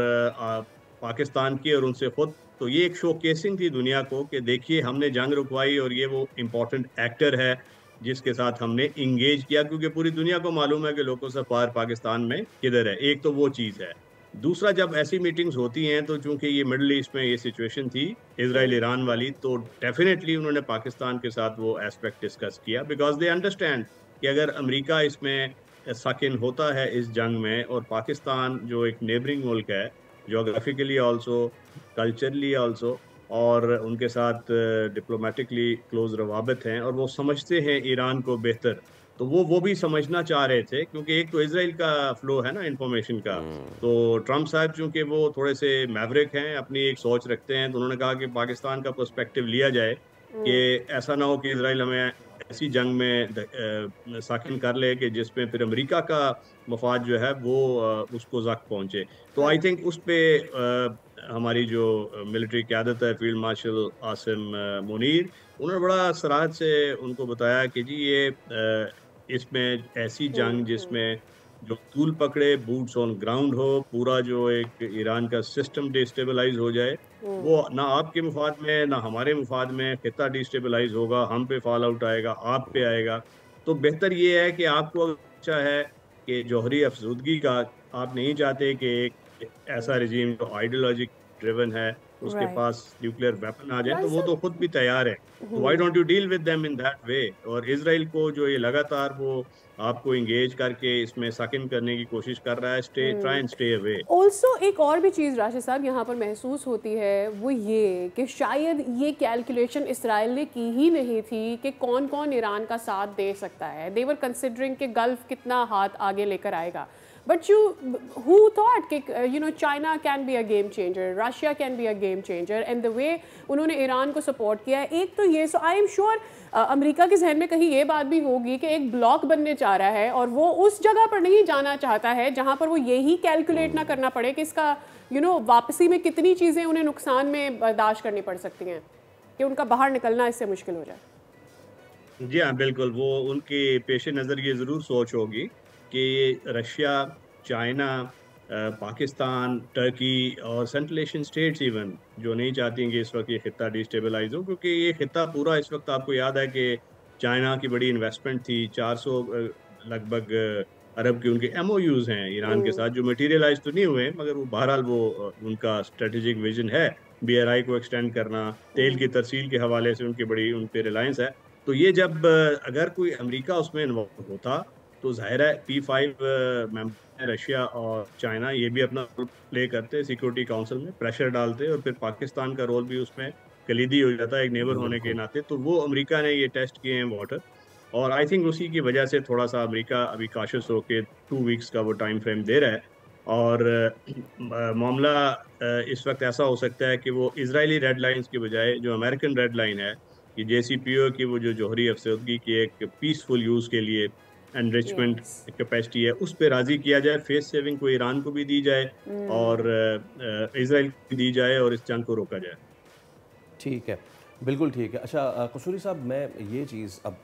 S4: पाकिस्तान की और उनसे खुद। तो ये एक शोकेसिंग थी दुनिया को कि देखिए हमने जंग रुकवाई और ये वो इम्पोर्टेंट एक्टर है जिसके साथ हमने इंगेज किया, क्योंकि पूरी दुनिया को मालूम है कि लोगों से पार पाकिस्तान में किधर है। एक तो वो चीज़ है। दूसरा, जब ऐसी मीटिंग्स होती हैं तो चूंकि ये मिडल ईस्ट में ये सिचुएशन थी इजराइल ईरान वाली, तो डेफिनेटली उन्होंने पाकिस्तान के साथ वो एस्पेक्ट डिस्कस किया, बिकॉज दे अंडरस्टैंड कि अगर अमेरिका इसमें सक इन होता है इस जंग में, और पाकिस्तान जो एक नेबरिंग मुल्क है जोग्राफिकली ऑल्सो, कल्चरली ऑल्सो, और उनके साथ डिप्लोमेटिकली क्लोज रवाबत हैं, और वो समझते हैं ईरान को बेहतर, तो वो भी समझना चाह रहे थे, क्योंकि एक तो इजराइल का फ्लो है ना इंफॉर्मेशन का। तो ट्रंप साहब चूंकि वो थोड़े से मैवरिक हैं, अपनी एक सोच रखते हैं, तो उन्होंने कहा कि पाकिस्तान का पर्सपेक्टिव लिया जाए कि ऐसा ना हो कि इजराइल हमें ऐसी जंग में साकिन कर ले कि जिसमें फिर अमेरिका का मफाद जो है वो उसको ज़ख्म पहुंचे। तो आई थिंक उस पर हमारी जो मिलिट्री क़यादत है, फील्ड मार्शल आसिम मुनीर, उन्होंने बड़ा सराहत से उनको बताया कि जी ये इसमें ऐसी जंग जिसमें जो तूल पकड़े, बूट्स ऑन ग्राउंड हो, पूरा जो एक ईरान का सिस्टम डिस्टेबलाइज हो जाए, वो ना आपके मुफाद में ना हमारे मुफाद में, खिता डिस्टेबलाइज होगा, हम पे फॉल आउट आएगा, आप पे आएगा। तो बेहतर ये है कि आपको अच्छा है कि जौहरी अफजूदगी का आप नहीं चाहते कि एक ऐसा रिजीम जो आइडियोलॉजिक ड्रिवन है उसके
S1: Right.
S4: पास न्यूक्लियर वेपन आ जाए तो
S1: राइट
S4: वो तो
S1: सर।
S4: खुद भी तैयार है, तो why don't you deal with them in that way. और इसराइल को जो ये लगातार वो आपको इंगेज करके इसमें सक इन करने की कोशिश कर रहा है, stay try and stay away.
S1: Also एक और भी चीज़ राशिद साहब यहाँ पर महसूस होती है, वो ये कि शायद ये कैलकुलेशन इसराइल ने की ही नहीं थी कि कौन कौन ईरान का साथ दे सकता है। दे वर कंसिडरिंग कि गल्फ कितना हाथ आगे लेकर आएगा, बट who thought कि China can be a game changer, Russia can be a game changer, and the way उन्होंने ईरान को सपोर्ट किया है। एक तो ये, सो आई एम श्योर अमेरिका के जहन में कहीं ये बात भी होगी कि एक ब्लॉक बनने जा रहा है और वो उस जगह पर नहीं जाना चाहता है जहाँ पर वो यही कैलकुलेट ना करना पड़े कि इसका वापसी में कितनी चीज़ें उन्हें नुकसान में बर्दाश्त करनी पड़ सकती हैं, कि उनका बाहर निकलना इससे मुश्किल हो जाए।
S4: जी हाँ, बिल्कुल। वो उनके पेश नज़र ये ज़रूर सोच होगी कि रशिया, चाइना, पाकिस्तान, टर्की और सेंट्रल एशियन स्टेट्स इवन जो नहीं चाहती हैं कि इस वक्त ये खिता डिस्टेबलाइज हो, क्योंकि ये खिता पूरा इस वक्त आपको याद है कि चाइना की बड़ी इन्वेस्टमेंट थी, 400 लगभग अरब के उनके एमओयूज हैं ईरान के साथ, जो मटेरियलाइज तो नहीं हुए, मगर वो बहरहाल वो उनका स्ट्रेटेजिक विजन है बीआरआई को एक्सटेंड करना, तेल की तरसील के हवाले से उनकी बड़ी उन पे रिलायंस है। तो ये जब अगर कोई अमेरिका उसमें इन्वॉल्व होता तो जाहिर है P5 मेंबर रशिया और चाइना ये भी अपना रोल प्ले करते सिक्योरिटी काउंसिल में, प्रेशर डालते, और फिर पाकिस्तान का रोल भी उसमें कलीदी हो जाता है एक नेबर होने के नाते। तो वो अमेरिका ने ये टेस्ट किए हैं वाटर, और आई थिंक उसी की वजह से थोड़ा सा अमेरिका अभी काशिश होकर 2 वीक्स का वो टाइम फ्रेम दे रहा है। और मामला इस वक्त ऐसा हो सकता है कि वो इजरायली रेड लाइन्स की बजाय जो अमेरिकन रेड लाइन है कि JCPOA की वो जो जौहरी अफसरदगी की एक पीसफुल यूज़ के लिए एनरिचमेंट
S1: Yes.
S4: कैपेसिटी है, उस पर राज़ी किया जाए, फेस सेविंग को ईरान को भी दी जाए और इसराइल को भी दी जाए और इस जंग को रोका जाए।
S2: ठीक है, बिल्कुल ठीक है। अच्छा कसूरी साहब, मैं ये चीज़ अब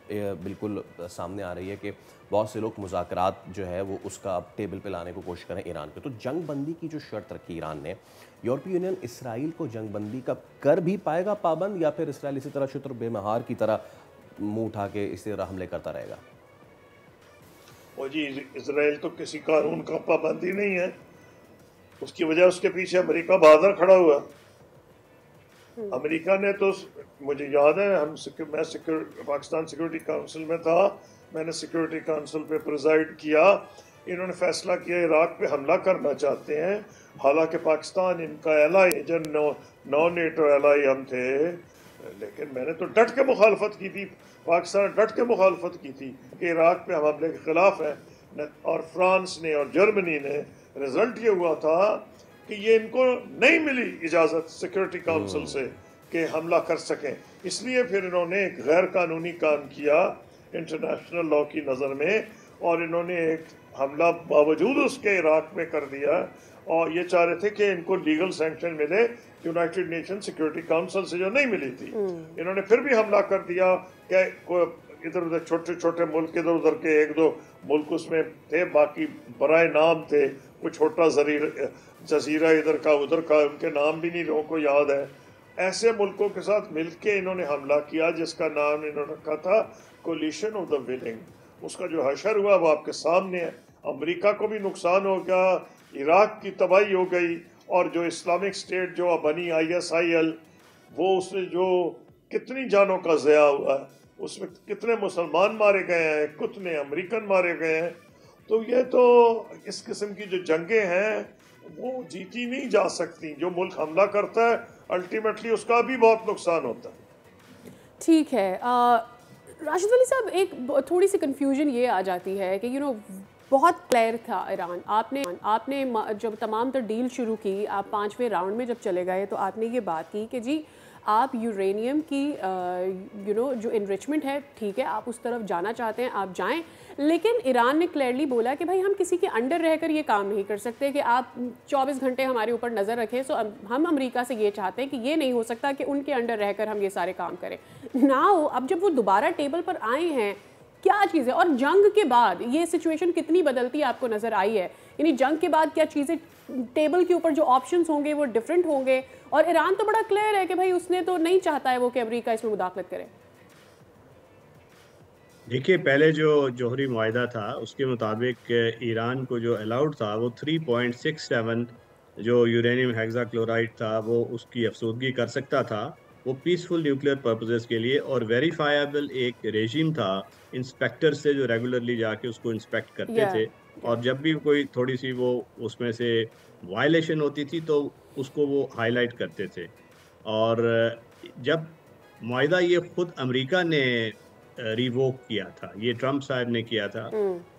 S2: बिल्कुल सामने आ रही है कि बहुत से लोग मुज़ाकरात जो है वो उसका अब टेबल पे लाने को कोशिश करें ईरान पे, तो जंग बंदी की जो शर्त रखी ईरान ने, यूरोपीय यूनियन इसराइल को जंग बंदी का कर भी पाएगा पाबंद, या फिर इसराइल इसी तरह शुतर बेमहार की तरह मुंह उठा के इसी तरह हमले करता रहेगा?
S3: और जी, इसराइल तो किसी कानून का पाबंदी नहीं है, उसकी वजह उसके पीछे अमेरिका बहादुर खड़ा हुआ। अमेरिका ने तो, मुझे याद है मैं पाकिस्तान सिक्योरिटी काउंसिल में था, मैंने सिक्योरिटी काउंसिल पे प्रिजाइड किया। इन्होंने फैसला किया इराक पे हमला करना चाहते हैं, हालांकि पाकिस्तान इनका एलाई, जो नॉन नेटो एलाई हम थे, लेकिन मैंने तो डट के मुखालफत की थी, पाकिस्तान डट के मुखालफत की थी कि इराक पे हम हमले के खिलाफ है। और फ्रांस ने और जर्मनी ने, रिजल्ट ये हुआ था कि ये इनको नहीं मिली इजाज़त सिक्योरिटी काउंसिल से कि हमला कर सकें, इसलिए फिर इन्होंने एक गैर कानूनी काम किया इंटरनेशनल लॉ की नज़र में, और इन्होंने एक हमला बावजूद उसके इराक में कर दिया, और ये चाह रहे थे कि इनको लीगल सैंक्शन मिले यूनाइटेड नेशन सिक्योरिटी काउंसिल से, जो नहीं मिली थी। इन्होंने फिर भी हमला कर दिया कि इधर उधर छोटे छोटे मुल्क, इधर उधर के 1-2 मुल्क उसमें थे, बाकी बराए नाम थे, कोई छोटा जजीरा इधर का उधर का, उनके नाम भी नहीं लोगों को याद है। ऐसे मुल्कों के साथ मिलके इन्होंने हमला किया जिसका नाम इन्होंने रखा था कोलिशन ऑफ द विलिंग। उसका जो हशर हुआ वो आपके सामने है। अमेरिका को भी नुकसान हो गया, इराक की तबाही हो गई, और जो इस्लामिक स्टेट जो बनी ISIL, वो उसने जो कितनी जानों का ज़या हुआ है, उसमें कितने मुसलमान मारे गए हैं, कितने अमेरिकन मारे गए हैं। तो ये तो इस किस्म की जो जंगें हैं वो जीती नहीं जा सकती। जो मुल्क हमला करता है अल्टीमेटली उसका भी बहुत नुकसान होता है।
S1: ठीक है, राशिद वली साहब, एक थोड़ी सी कंफ्यूजन ये आ जाती है कि बहुत क्लियर था ईरान, आपने जब तमाम तो डील शुरू की, आप 5वें राउंड में जब चले गए तो आपने ये बात की कि जी आप यूरेनियम की जो इनरिचमेंट है, ठीक है, आप उस तरफ जाना चाहते हैं, आप जाएं, लेकिन ईरान ने क्लियरली बोला कि भाई हम किसी के अंडर रहकर ये काम नहीं कर सकते कि आप 24 घंटे हमारे ऊपर नज़र रखें। सो हम अमेरिका से ये चाहते हैं कि ये नहीं हो सकता कि उनके अंडर रहकर हम ये सारे काम करें। नाउ अब जब वो दोबारा टेबल पर आए हैं, क्या चीज़ है, और जंग के बाद ये सिचुएशन कितनी बदलती आपको नज़र आई है? यानी जंग के बाद क्या चीज़ें टेबल के ऊपर जो ऑप्शंस होंगे वो डिफरेंट होंगे? और ईरान तो बड़ा क्लियर है कि भाई उसने तो नहीं चाहता है वो कि अमेरिका इसमें मुदाखलत करे।
S4: देखिए, पहले जो जौहरी मुआहिदा था उसके मुताबिक ईरान को जो अलाउड था वो 3.67 जो यूरेनियम हेक्साक्लोराइड था वो उसकी अफसोदगी कर सकता था, वो पीसफुल न्यूक्लियर पर्पसेस के लिए, और वेरीफाइबल एक रेजिम था इंस्पेक्टर से जो रेगुलरली जाके उसको इंस्पेक्ट करते थे, और जब भी कोई थोड़ी सी वो उसमें से वायलेशन होती थी तो उसको वो हाईलाइट करते थे। और जब मुआहिदा ये खुद अमेरिका ने रिवोक किया था, ये ट्रम्प साहब ने किया था,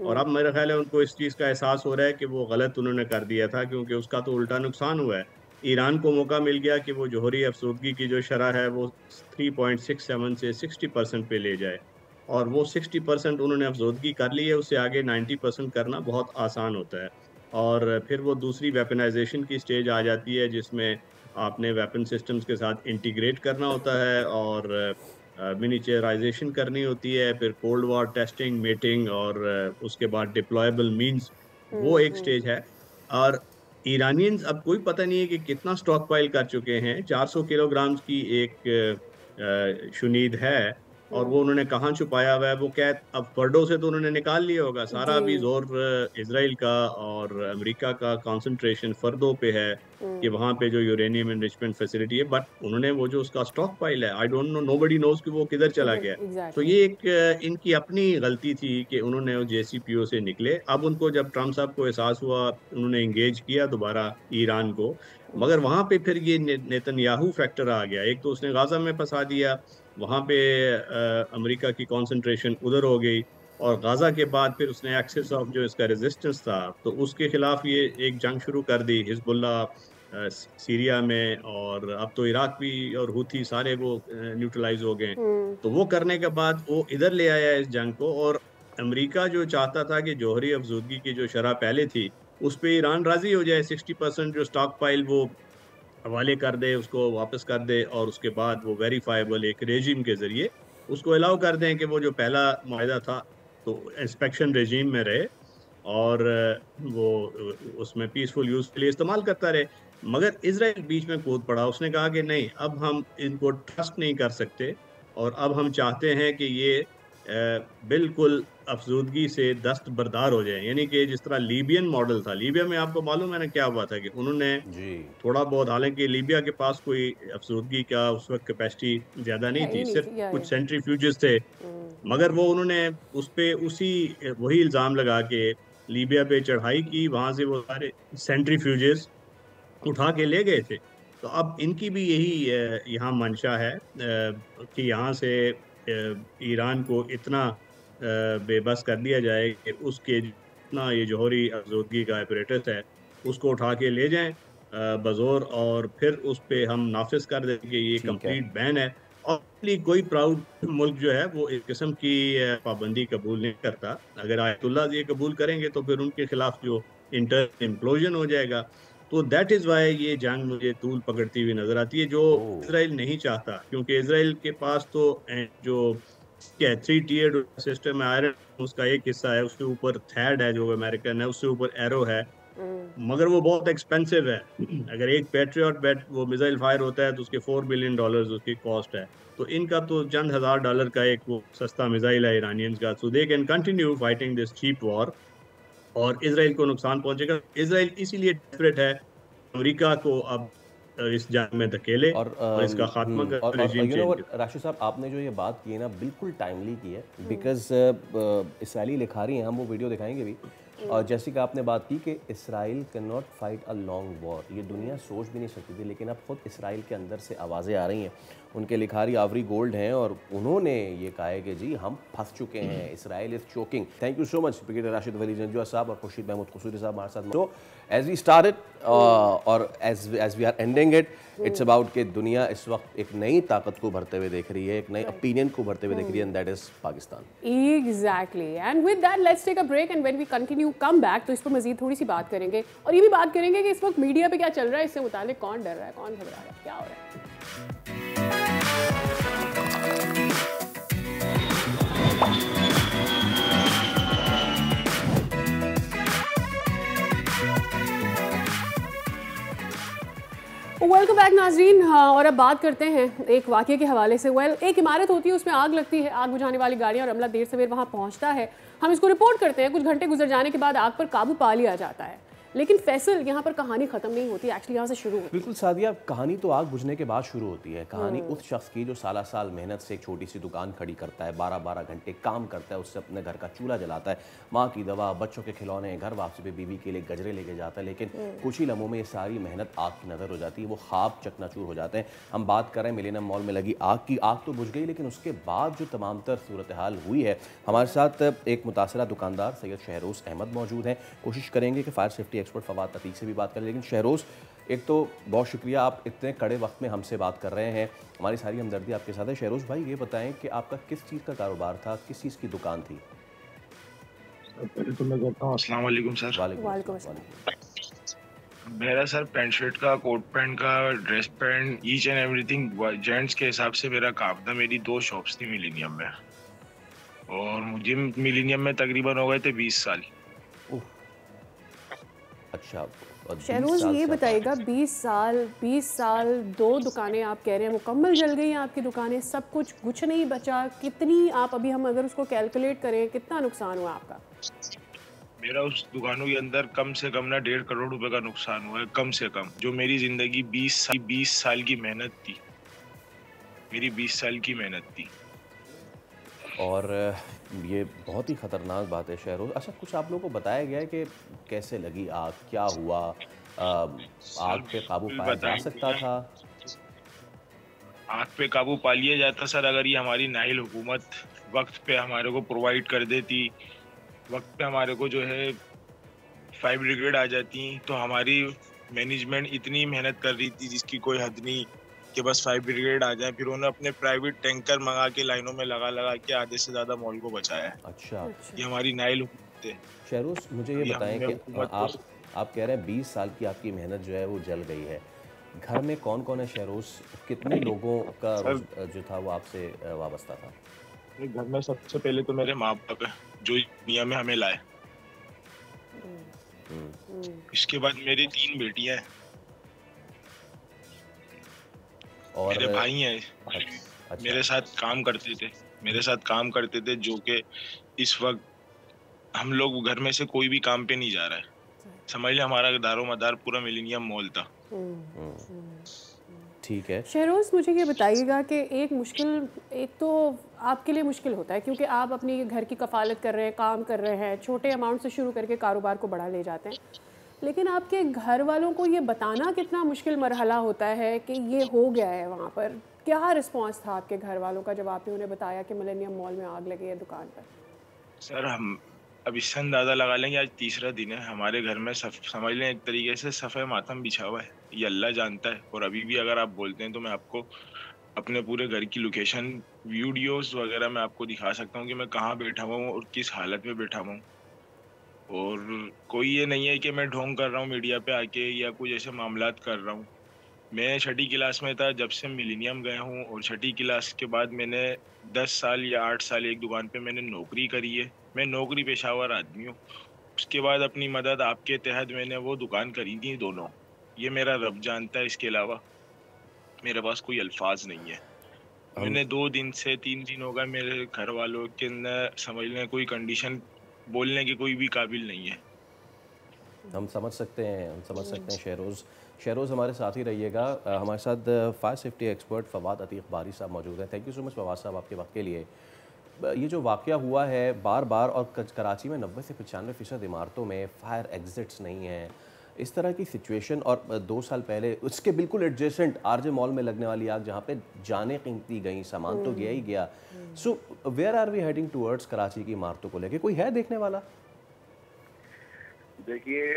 S4: और अब मेरा ख्याल है उनको इस चीज़ का एहसास हो रहा है कि वो गलत उन्होंने कर दिया था, क्योंकि उसका तो उल्टा नुकसान हुआ है। ईरान को मौका मिल गया कि वो जौहरी अफसोदगी की जो शरह है वो 3.67 से 60% पे ले जाए, और वो 60% उन्होंने अफसोदगी कर ली है, उससे आगे 90% करना बहुत आसान होता है। और फिर वो दूसरी वेपनाइजेशन की स्टेज आ जाती है, जिसमें आपने वेपन सिस्टम्स के साथ इंटीग्रेट करना होता है और मिनीचराइजेशन करनी होती है, फिर कोल्ड वॉर टेस्टिंग, मेटिंग, और उसके बाद डिप्लॉयबल मींस, वो एक स्टेज है। और ईरानियंस अब कोई पता नहीं है कि कितना स्टॉक पाइल कर चुके हैं। 400 किलोग्राम की एक शुनीद है, और वो उन्होंने कहाँ छुपाया हुआ है, वो क्या अब फर्डों से तो उन्होंने निकाल लिया होगा सारा। अभी जोर इजराइल का और अमेरिका का कंसंट्रेशन फर्दों पे है कि वहाँ पे जो यूरेनियम एनरिचमेंट फैसिलिटी है, बट उन्होंने वो जो उसका स्टॉक पाइल है, I don't know, nobody knows कि वो किधर चला गया। तो ये एक इनकी अपनी गलती थी कि उन्होंने JCPO से निकले। अब उनको जब ट्रम्प साहब को एहसास हुआ, उन्होंने इंगेज किया दोबारा ईरान को, मगर वहाँ पे फिर ये नेतन्याहू फैक्टर आ गया। एक तो उसने गाजा में फंसा दिया, वहाँ पे अमेरिका की कंसंट्रेशन उधर हो गई, और गाजा के बाद फिर उसने एक्सेस ऑफ जो इसका रेजिस्टेंस था तो उसके खिलाफ ये एक जंग शुरू कर दी, हिजबुल्ला सीरिया में, और अब तो इराक भी और हुथी सारे वो न्यूट्रलाइज हो गए। तो वो करने के बाद वो इधर ले आया इस जंग को, और अमेरिका जो चाहता था कि जौहरी अफजूदगी की जो शरह पहले थी उस पे ईरान राजी हो जाए, 60% जो स्टॉक पाइल वो हवाले कर दे, उसको वापस कर दे, और उसके बाद वो वेरीफाइबल एक रेजिम के जरिए उसको अलाउ कर दें कि वो जो पहला मुआहिदा था तो इंस्पेक्शन रेजिम में रहे, और वो उसमें पीसफुल यूज के लिए इस्तेमाल करता रहे। मगर इजराइल बीच में कूद पड़ा, उसने कहा कि नहीं, अब हम इनको ट्रस्ट नहीं कर सकते, और अब हम चाहते हैं कि ये बिल्कुल अफजूदगी से दस्तबरदार हो जाए। यानी कि जिस तरह लीबियन मॉडल था, लीबिया में आपको मालूम है ना क्या हुआ था कि उन्होंने थोड़ा बहुत, हालांकि लीबिया के पास कोई अफजूदगी का उस वक्त कैपेसिटी ज्यादा नहीं थी, सिर्फ कुछ सेंट्रीफ्यूजेस थे, मगर वो उन्होंने उस पे वही इल्ज़ाम लगा के लीबिया पे चढ़ाई की, वहाँ से वो सारे सेंट्रीफ्यूजेस उठा के ले गए थे। तो अब इनकी भी यही यहाँ मंशा है कि यहाँ से ईरान को इतना बेबस कर दिया जाए कि उसके जितना ये जौहरी अफजूदगी का अपरेटस है उसको उठा के ले जाएं बज़ोर, और फिर उस पे हम नाफिज कर दें कि ये कंप्लीट बैन है। और कोई प्राउड मुल्क जो है वो इस किस्म की पाबंदी कबूल नहीं करता। अगर आयतुल्ला ये कबूल करेंगे तो फिर उनके खिलाफ जो इंटर इम्प्लोजन हो जाएगा। तो दैट इज़ वाई ये जंग मुझे तूल पकड़ती हुई नजर आती है, जो इजराइल नहीं चाहता, क्योंकि इजराइल के पास तो जो क्या 3 टियर सिस्टम है, आयरन उसका एक हिस्सा है, उसके ऊपर थैड है जो अमेरिकन है, उससे ऊपर एरो है, मगर वो बहुत एक्सपेंसिव है। अगर एक पैट्रियट बैट वो मिसाइल फायर होता है तो उसके $4 बिलियन उसकी कॉस्ट है। तो इनका तो चंद $1000 का एक वो सस्ता मिसाइल है ईरानियंस का, so they can continue fighting this cheap war, और इसराइल को नुकसान पहुंचेगा। इसराइल इसीलिए डेस्परेट है अमेरिका को अब इस जंग में धकेले और इसका खात्मा कर।
S2: राशिद साहब, आपने जो ये बात की है ना, बिल्कुल टाइमली की है, बिकॉज इसराइली लिखारी हैं, हम वो वीडियो दिखाएंगे भी। और जैसे कि आपने बात की कि Israel can not fight a long war, ये दुनिया सोच भी नहीं सकती थी, लेकिन अब खुद इसराइल के अंदर से आवाज़ें आ रही हैं। उनके लिखारी आवरी गोल्ड हैं और उन्होंने ये कहा है कि जी हम फंस चुके हैं, Israel is choking. Thank you so much brigadier Rashid Wali Janjua साहब और खुर्शीद महमूद कसूरी साहब हमारे साथ। तो एज वी स्टार्टेड और as we are ending it, it's about कि दुनिया इस वक्त एक नई ताकत को भरते हुए देख रही है, एक नई ओपिनियन को भरते हुए देख रही है, and that is Pakistan.
S1: Exactly, and with that let's take a break, and when we continue come back तो इस पर मजीद थोड़ी सी बात करेंगे, और ये भी बात करेंगे कि इस वक्त मीडिया पे क्या चल रहा है, इससे मुतालिक कौन डर रहा है, कौन घबरा रहा है, क्या हो रहा है। वेलकम बैक नाजरीन। हाँ, और अब बात करते हैं एक वाक़ये के हवाले से। एक इमारत होती है, उसमें आग लगती है, आग बुझाने वाली गाड़ियाँ और अमला देर सवेर वहाँ पहुँचता है, हम इसको रिपोर्ट करते हैं, कुछ घंटे गुजर जाने के बाद आग पर काबू पा लिया जाता है। लेकिन फैसल यहाँ पर कहानी ख़त्म नहीं होती, एक्चुअली यहाँ से शुरू होती है।
S2: बिल्कुल सादिया, कहानी तो आग बुझने के बाद शुरू होती है। कहानी उस शख्स की जो साला साल मेहनत से एक छोटी सी दुकान खड़ी करता है, 12-12 घंटे काम करता है, उससे अपने घर का चूल्हा जलाता है, माँ की दवा, बच्चों के खिलौने, घर वापसी पे बीवी के लिए गजरे लेके जाता है, लेकिन कुछ ही लम्हों में ये सारी मेहनत आग की नज़र हो जाती है, वो ख्वाब चकनाचूर हो जाते हैं। हम बात कर रहे हैं मिलेनियम मॉल में लगी आग की। आग तो बुझ गई, लेकिन उसके बाद जो तमाम तर सूरत हाल हुई है, हमारे साथ एक मुतासरा दुकानदार सैयद शहरोज़ अहमद मौजूद हैं। कोशिश करेंगे कि fire safety expert Fawad Atiq से भी बात करें। लेकिन शहरोज़, एक तो बहुत शुक्रिया, आप इतने कड़े वक्त में हमसे बात कर रहे हैं, हमारी सारी हमदर्दी आपके साथ है। शहरोज़ भाई, ये बताएं कि आपका किस चीज़ का कारोबार था, किस चीज़ की दुकान थी?
S7: पहले तो मैं कहता हूँ अस्सलाम वालेकुम सर।
S1: वालेकुम अस्सलाम।
S7: मेरा सर पैंट शर्ट का, कोट पैंट का, dress pant, each and everything gents के हिसाब से मेरा काम था। मेरी 2 शॉप्स थी मिलीनियम में, और मुझे मिलीनियम में तकरीबन हो गए थे 20 साल।
S2: अच्छा,
S1: शहरोज़ ये बताइएगा, 20 साल 2 दुकानें आप कह रहे हैं मुकम्मल जल गई हैं आपकी दुकानें, सब कुछ नहीं बचा, कितनी आप अभी हम अगर उसको कैलकुलेट करें कितना नुकसान हुआ आपका?
S7: मेरा उस दुकानों के अंदर कम से कम ना 1.5 करोड़ रुपए का नुकसान हुआ है, कम से कम। जो मेरी जिंदगी 20 साल की मेहनत थी, मेरी 20 साल की मेहनत थी।
S2: और ये बहुत ही ख़तरनाक बात है शहरों। अच्छा, कुछ आप लोगों को बताया गया है कि कैसे लगी आग, क्या हुआ, आग पे काबू पाया जा सकता था?
S7: आग पे काबू पा लिया जाता सर, अगर ये हमारी नाहिल हुकूमत वक्त पे हमारे को प्रोवाइड कर देती, वक्त पे हमारे को जो है फायर ब्रिगेड आ जाती, तो हमारी मैनेजमेंट इतनी मेहनत कर रही थी जिसकी कोई हद नहीं, कि बस फायर ब्रिगेड आ जाए। फिर उन्होंने अपने प्राइवेट टैंकर मंगा के लाइनों में लगा के आधे से ज्यादा मॉल को बचाया है।
S2: अच्छा,
S7: ये हमारी नाइल हुकूमत है।
S2: शहरोज़, मुझे ये बताएं कि आप कह रहे हैं 20 साल की आपकी मेहनत जो है वो जल गई है। घर में कौन कौन है शहरोज़? कितने लोगों का जो था वो आपसे वाबस्ता था?
S7: घर में सबसे पहले तो मेरे माँ बाप है, जो दुनिया में हमें लाए। इसके बाद मेरी 3 बेटियां हैं, और मेरे भाई हैं। अच्छा। मेरे साथ काम करते थे, जो कि इस वक्त हम लोग घर में से कोई भी काम पे नहीं जा रहा है। समझ ले, हमारा दारोमदार पूरा मिलेनियम मॉल था।
S2: ठीक है
S1: शहरोज़, मुझे ये बताइएगा कि एक तो आपके लिए मुश्किल होता है क्योंकि आप अपनी घर की कफ़ालत कर रहे हैं, काम कर रहे हैं, छोटे अमाउंट से शुरू करके कारोबार को बढ़ा ले जाते हैं, लेकिन आपके घर वालों को ये बताना कितना मुश्किल मरहला होता है कि ये हो गया है वहाँ पर। क्या रिस्पांस था आपके घर वालों का जब आपने उन्हें बताया कि मिलेनियम मॉल में आग लगी है दुकान पर?
S7: सर, हम अब इससे अंदाज़ा लगा लेंगे, आज 3रा दिन है हमारे घर में, समझ लें एक तरीके से सफ़े मातम बिछा हुआ है। ये अल्लाह जानता है। और अभी भी अगर आप बोलते हैं तो मैं आपको अपने पूरे घर की लोकेशन, वीडियोस वगैरह मैं आपको दिखा सकता हूँ कि मैं कहाँ बैठा हुआ हूँ और किस हालत में बैठा हुआ हूँ। और कोई ये नहीं है कि मैं ढोंग कर रहा हूँ मीडिया पे आके या कुछ ऐसे मामलात कर रहा हूँ। मैं 6ठी क्लास में था जब से मिलेनियम गया हूँ, और 6ठी क्लास के बाद मैंने 10 साल या 8 साल एक दुकान पे मैंने नौकरी करी है। मैं नौकरी पेशावर आदमी हूँ। उसके बाद अपनी मदद आपके तहत मैंने वो दुकान करी थी दोनों। ये मेरा रब जानता है, इसके अलावा मेरे पास कोई अल्फाज नहीं है। मैंने 2 दिन से 3 दिन हो गए, मेरे घर वालों के अंदर समझ लें कोई कंडीशन बोलने की कोई भी काबिल नहीं है।
S2: हम समझ सकते हैं शहरोज़ हमारे साथ ही रहिएगा। हमारे साथ fire safety expert Fawad Atiq बारी साहब मौजूद हैं। Thank you so much Fawad साहब आपके वक्त के लिए। ये जो वाक़या हुआ है बार बार, और कराची में 90 से 95% इमारतों में फायर एग्जिट्स नहीं हैं, इस तरह की सिचुएशन, और 2 साल पहले उसके बिल्कुल एडजेसेंट आरजे मॉल में लगने वाली आग, जहाँ पे जाने कीमती गई, सामान तो गया ही गया। So where are we heading towards Karachi की इमारतों को लेके? कोई है देखने वाला?
S8: देखिए,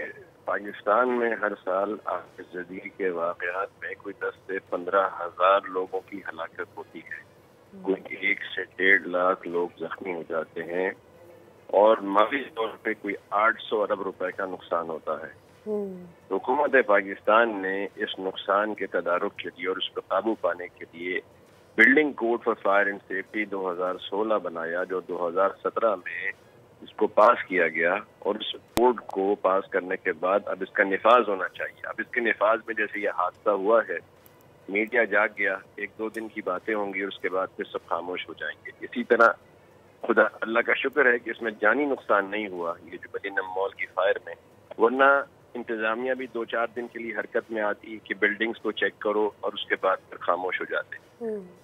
S8: पाकिस्तान में हर साल आतिशबाजी के वाक़यात में कोई 10 से 15 हज़ार लोगों की हलाकत होती है। कोई 1 से 1.5 लाख लोग जख्मी हो जाते हैं, और माली तौर पे कोई 800 अरब रुपए का नुकसान होता है। हुकूमत पाकिस्तान ने इस नुकसान के तदारुक के लिए और उस पर काबू पाने के लिए building code for fire and safety 2016 बनाया, जो 2017 में इसको पास किया गया। और इस कोड को पास करने के बाद अब इसका निफाज होना चाहिए। अब इसके निफाज में जैसे ये हादसा हुआ है, मीडिया जाग गया, 1-2 दिन की बातें होंगी और उसके बाद फिर सब खामोश हो जाएंगे। इसी तरह खुदा अल्लाह का शुक्र है कि इसमें जानी नुकसान नहीं हुआ, ये जो मिलेनियम मॉल की फायर में, वरना इंतजामिया भी 2-4 दिन के लिए हरकत में आती कि बिल्डिंग्स को चेक करो और उसके बाद फिर खामोश हो जाते।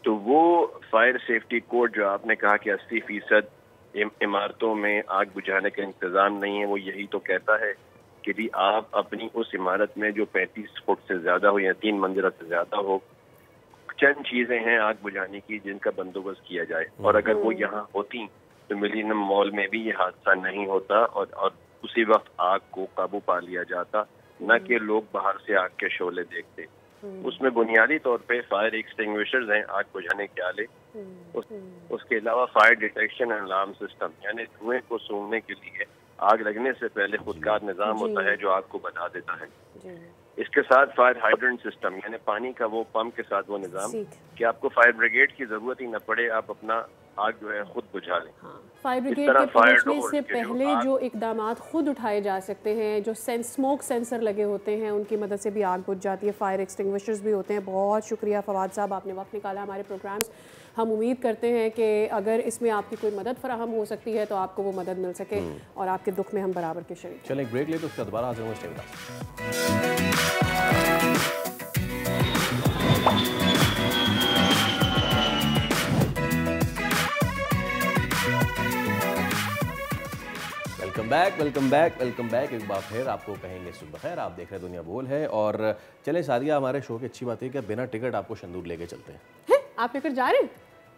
S8: तो वो फायर सेफ्टी कोड जो आपने कहा कि 80% इमारतों में आग बुझाने का इंतजाम नहीं है, वो यही तो कहता है कि भी आप अपनी उस इमारत में जो 35 फुट से ज्यादा हो या 3 मंजिला से ज्यादा हो, चंद चीजें हैं आग बुझाने की जिनका बंदोबस्त किया जाए। और अगर वो यहाँ होती तो मिलेनियम मॉल में भी ये हादसा नहीं होता और उसी वक्त आग को काबू पा लिया जाता, न कि लोग बाहर से आग के शोले देखते। उसमें बुनियादी तौर पे फायर एक्सटिंग्विशर्स हैं, आग बुझाने के आले। उसके अलावा fire detection and alarm system, यानी धुएं को सूंघने के लिए आग लगने से पहले खुदकार निजाम होता है जो आग को बता देता है। इसके साथ फायर हाइड्रेंट सिस्टम, यानी पानी का वो पंप के साथ वो निजाम कि आपको फायर ब्रिगेड की जरूरत ही न पड़े, आप अपना आग जो है खुद बुझा लें।
S1: फायर ब्रिगेड के पहुंचने से पहले जो इकदाम खुद उठाए जा सकते हैं, जो स्मोक सेंसर लगे होते हैं, उनकी मदद से भी आग बुझ जाती है। फायर एक्सटिंग्विशर्स भी होते हैं। बहुत शुक्रिया फवाद साहब, आपने वक्त निकाला हमारे प्रोग्राम्स। हम उम्मीद करते हैं कि अगर इसमें आपकी कोई मदद फराहम हो सकती है तो आपको वो मदद मिल सके और आपके दुख में हम बराबर के शरीक।
S2: चलें एक ब्रेक ले तो उसके बाद दोबारा हाजिर होंगे। वेलकम बैक एक बार फिर आपको कहेंगे सुबह खैर। आप देख रहे हैं दुनिया बोल है और चले सादिया, हमारे शो की अच्छी बात है कि बिना टिकट आपको शंदूर लेके चलते हैं।
S1: आप लेकर जा रहे हैं?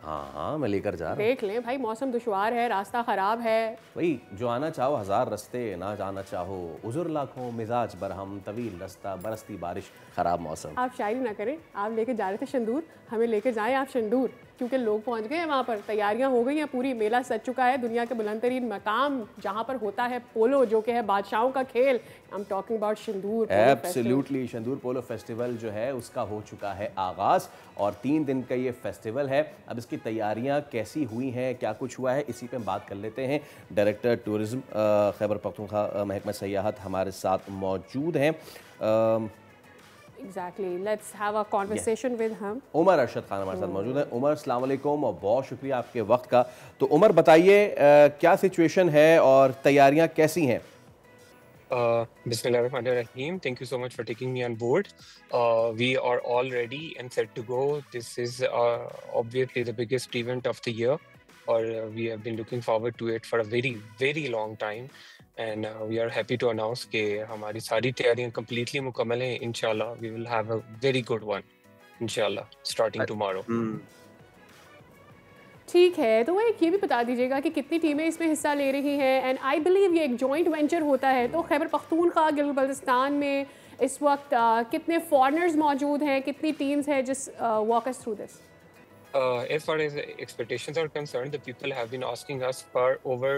S2: हाँ मैं लेकर जा रहा हूँ।
S1: देख लें भाई, मौसम दुश्वार है, रास्ता ख़राब है।
S2: भाई जो आना चाहो हज़ार रस्ते, ना जाना चाहो उज़ुर लाखों, मिजाज बरहम, तवील रास्ता, बरसती बारिश, ख़राब मौसम।
S1: आप शायरी ना करें, आप लेके जा रहे थे शंदूर, हमें लेके जाएं आप शंदूर, क्योंकि लोग पहुंच गए हैं वहाँ पर, तैयारियां हो गई हैं पूरी, मेला सज चुका है। दुनिया के बुलंदतरीन मकाम जहाँ पर होता है पोलो, जो कि है बादशाहों का खेल। I am talking about Shandur.
S2: Absolutely, Shandur polo festival जो है उसका हो चुका है आगाज़ और 3 दिन का ये फेस्टिवल है। अब इसकी तैयारियां कैसी हुई हैं, क्या कुछ हुआ है, इसी पे हम बात कर लेते हैं। डायरेक्टर टूरिज्म खैबर पख्तूनख्वा महकमा सयाहत हमारे साथ मौजूद हैं।
S1: Exactly. Let's have a conversation with him.
S2: Umar Arshad Khan हमारे साथ मौजूद है। उमर अस्सलाम वालेकुम और बहुत शुक्रिया आपके वक्त का। तो उमर बताइए क्या सिचुएशन है और तैयारियां कैसी हैं?
S5: Bismillahirrahmanirrahim. Thank you so much for taking me on board. We are all ready and set to go. This is obviously the biggest event of the year, or we have been looking forward to it for a very, very long time. And we are happy to announce कि हमारी सारी तैयारियां completely मुकम्मल हैं। इंशाल्लाह we will have a very good one. इंशाल्लाह starting tomorrow.
S1: ठीक है, तो वो एक ये भी बता दीजिएगा कि कितनी टीमें इसमें हिस्सा ले रही हैं। एंड आई बिलीव ये एक जॉइंट वेंचर होता है, तो खैबर पख्तूनख्वा गिलगित बल्तिस्तान में इस वक्त कितने फॉरेनर्स मौजूद हैं, कितनी टीम्स हैं? Just walk us through this.
S5: As far as expectations are concerned, the people have been asking us for over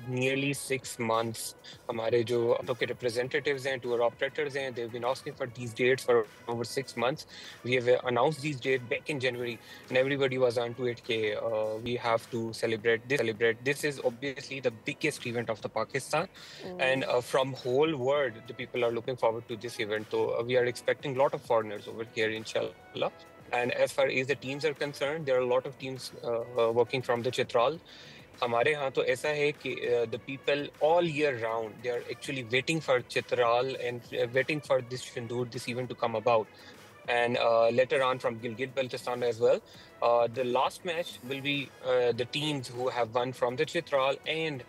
S5: nearly 6 months. हमारे जो के representatives हैं, tour operators हैं, they've been asking for these dates for over 6 months. We have announced these dates back in January, and everybody was on to it. We have to celebrate this. This is obviously the biggest event of the Pakistan, and from whole world, the people are looking forward to this event. So we are expecting a lot of foreigners over here, inshallah. And as far as the teams are concerned, there are a lot of teams working from the Chitral. हमारे यहाँ तो ऐसा है कि the people all year round they are actually waiting for Chitral and waiting for this Shandur, this event to come about, and later on from Gilgit Baltistan as well. The last match will be the teams who have won from the Chitral and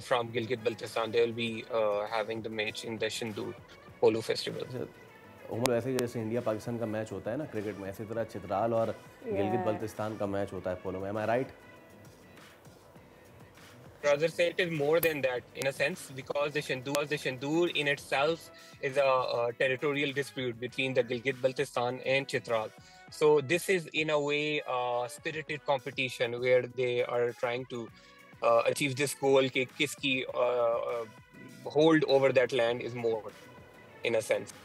S5: from Gilgit Baltistan. They will be having the match in the Shandur Polo Festival.
S2: ऐसे जैसे India Pakistan का match होता है ना cricket में, इसी तरह चित्राल और गिलगित बल्तिस्तान का मैच होता है पोलो में। Am I right?
S5: Rather say it is more than that in a sense, because the Shandur in itself is a territorial dispute between the Gilgit Baltistan and Chitral. So this is in a way a spirited competition where they are trying to achieve this goal कि किसकी hold over that land is more in a sense.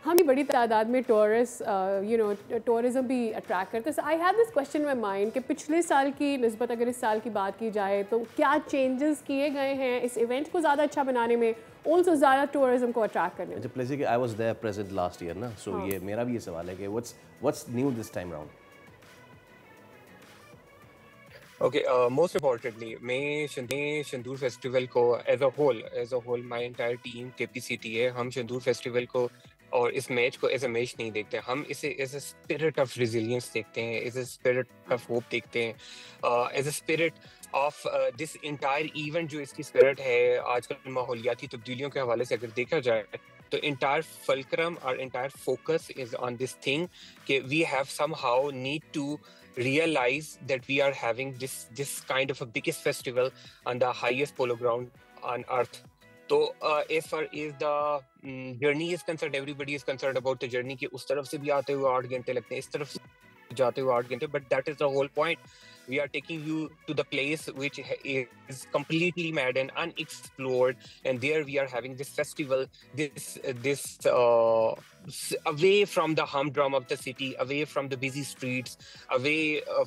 S1: हम भी बड़ी तादाद में tourism भी attract करते हैं। I have this question in my mind कि पिछले साल की निस्बत अगर इस साल की बात की जाए तो क्या चेंजेस किए गए हैं इस इवेंट को ज़्यादा अच्छा बनाने में, ऑल्सो ज़्यादा टूरिज़्म को अट्रैक्ट करने में?
S2: जब place I was there present last year ना, सो ये मेरा भी ये सवाल है कि what's new this time round?
S5: Okay, most importantly, मैं शंदूर फेस्टिवल को as a whole my entire team KPCT है, हम शंदूर फेस्टिवल को और इस मैच को एज अ मैच नहीं देखते, हम इसे as a spirit of resilience देखते हैं, as a spirit of hope देखते हैं, as a spirit of this entire event. जो इसकी स्पिरिट है आजकल माहौलियाती तब्दीलियों के हवाले से अगर देखा जाए तो इंटायर फलक्रम और entire focus is on this thing कि we have somehow need to realize that we are having this kind of a biggest festival on the highest polo ground on earth. So as far as the journey is concerned, everybody is concerned about the journey कि उस तरफ से भी आते हुए 8 घंटे लगते हैं, इस तरफ से जाते हुए 8 घंटे, but that is the whole point. We are taking you to the place which is completely mad and unexplored, and there we are having this festival, this away from the humdrum of the city, away from the busy streets, away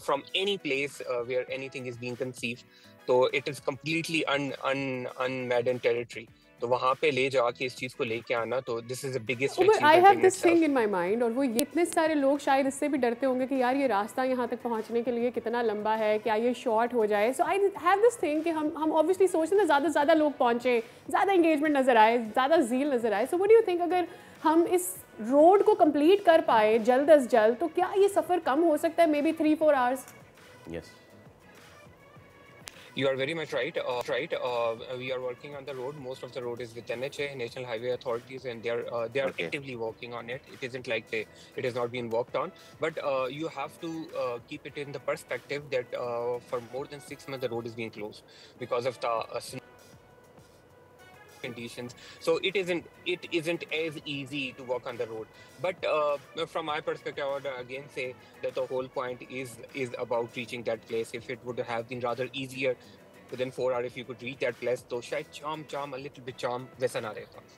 S5: from any place where anything is being conceived. So it is completely unmaddened territory. तो वहाँ पे ले जाके इस चीज़ को लेके आना, तो this is the biggest achievement.
S1: I have this thing in my mind, और वो इतने सारे लोग शायद इससे भी डरते होंगे कि यार ये रास्ता यहाँ तक पहुँचने के लिए कितना लंबा है, क्या ये शॉर्ट हो जाए। सो आई हैव दिस थिंग कि हम ऑब्वियसली सोचते हैं ज़्यादा से ज़्यादा लोग पहुँचे, ज़्यादा इंगेजमेंट नज़र आए, ज़्यादा ज़ील नज़र आए। So what do you think, अगर हम इस रोड को कंप्लीट कर पाए जल्द अज जल्द, तो क्या ये सफ़र कम हो सकता है, may be 3-4 hours?
S2: Yes,
S5: You are very much right. We are working on the road. Most of the road is with NHA, National Highway Authorities, and they are actively working on it. It isn't like it has not been worked on. But you have to keep it in the perspective that for more than 6 months the road is being closed because of the conditions. So it isn't as easy to walk on the road. But from my perspective, I would again say that the whole point is about reaching that place. If it would have been rather easier within 4 hours, if you could reach that place, तो शायद charm a little bit charm वैसा ना रहता।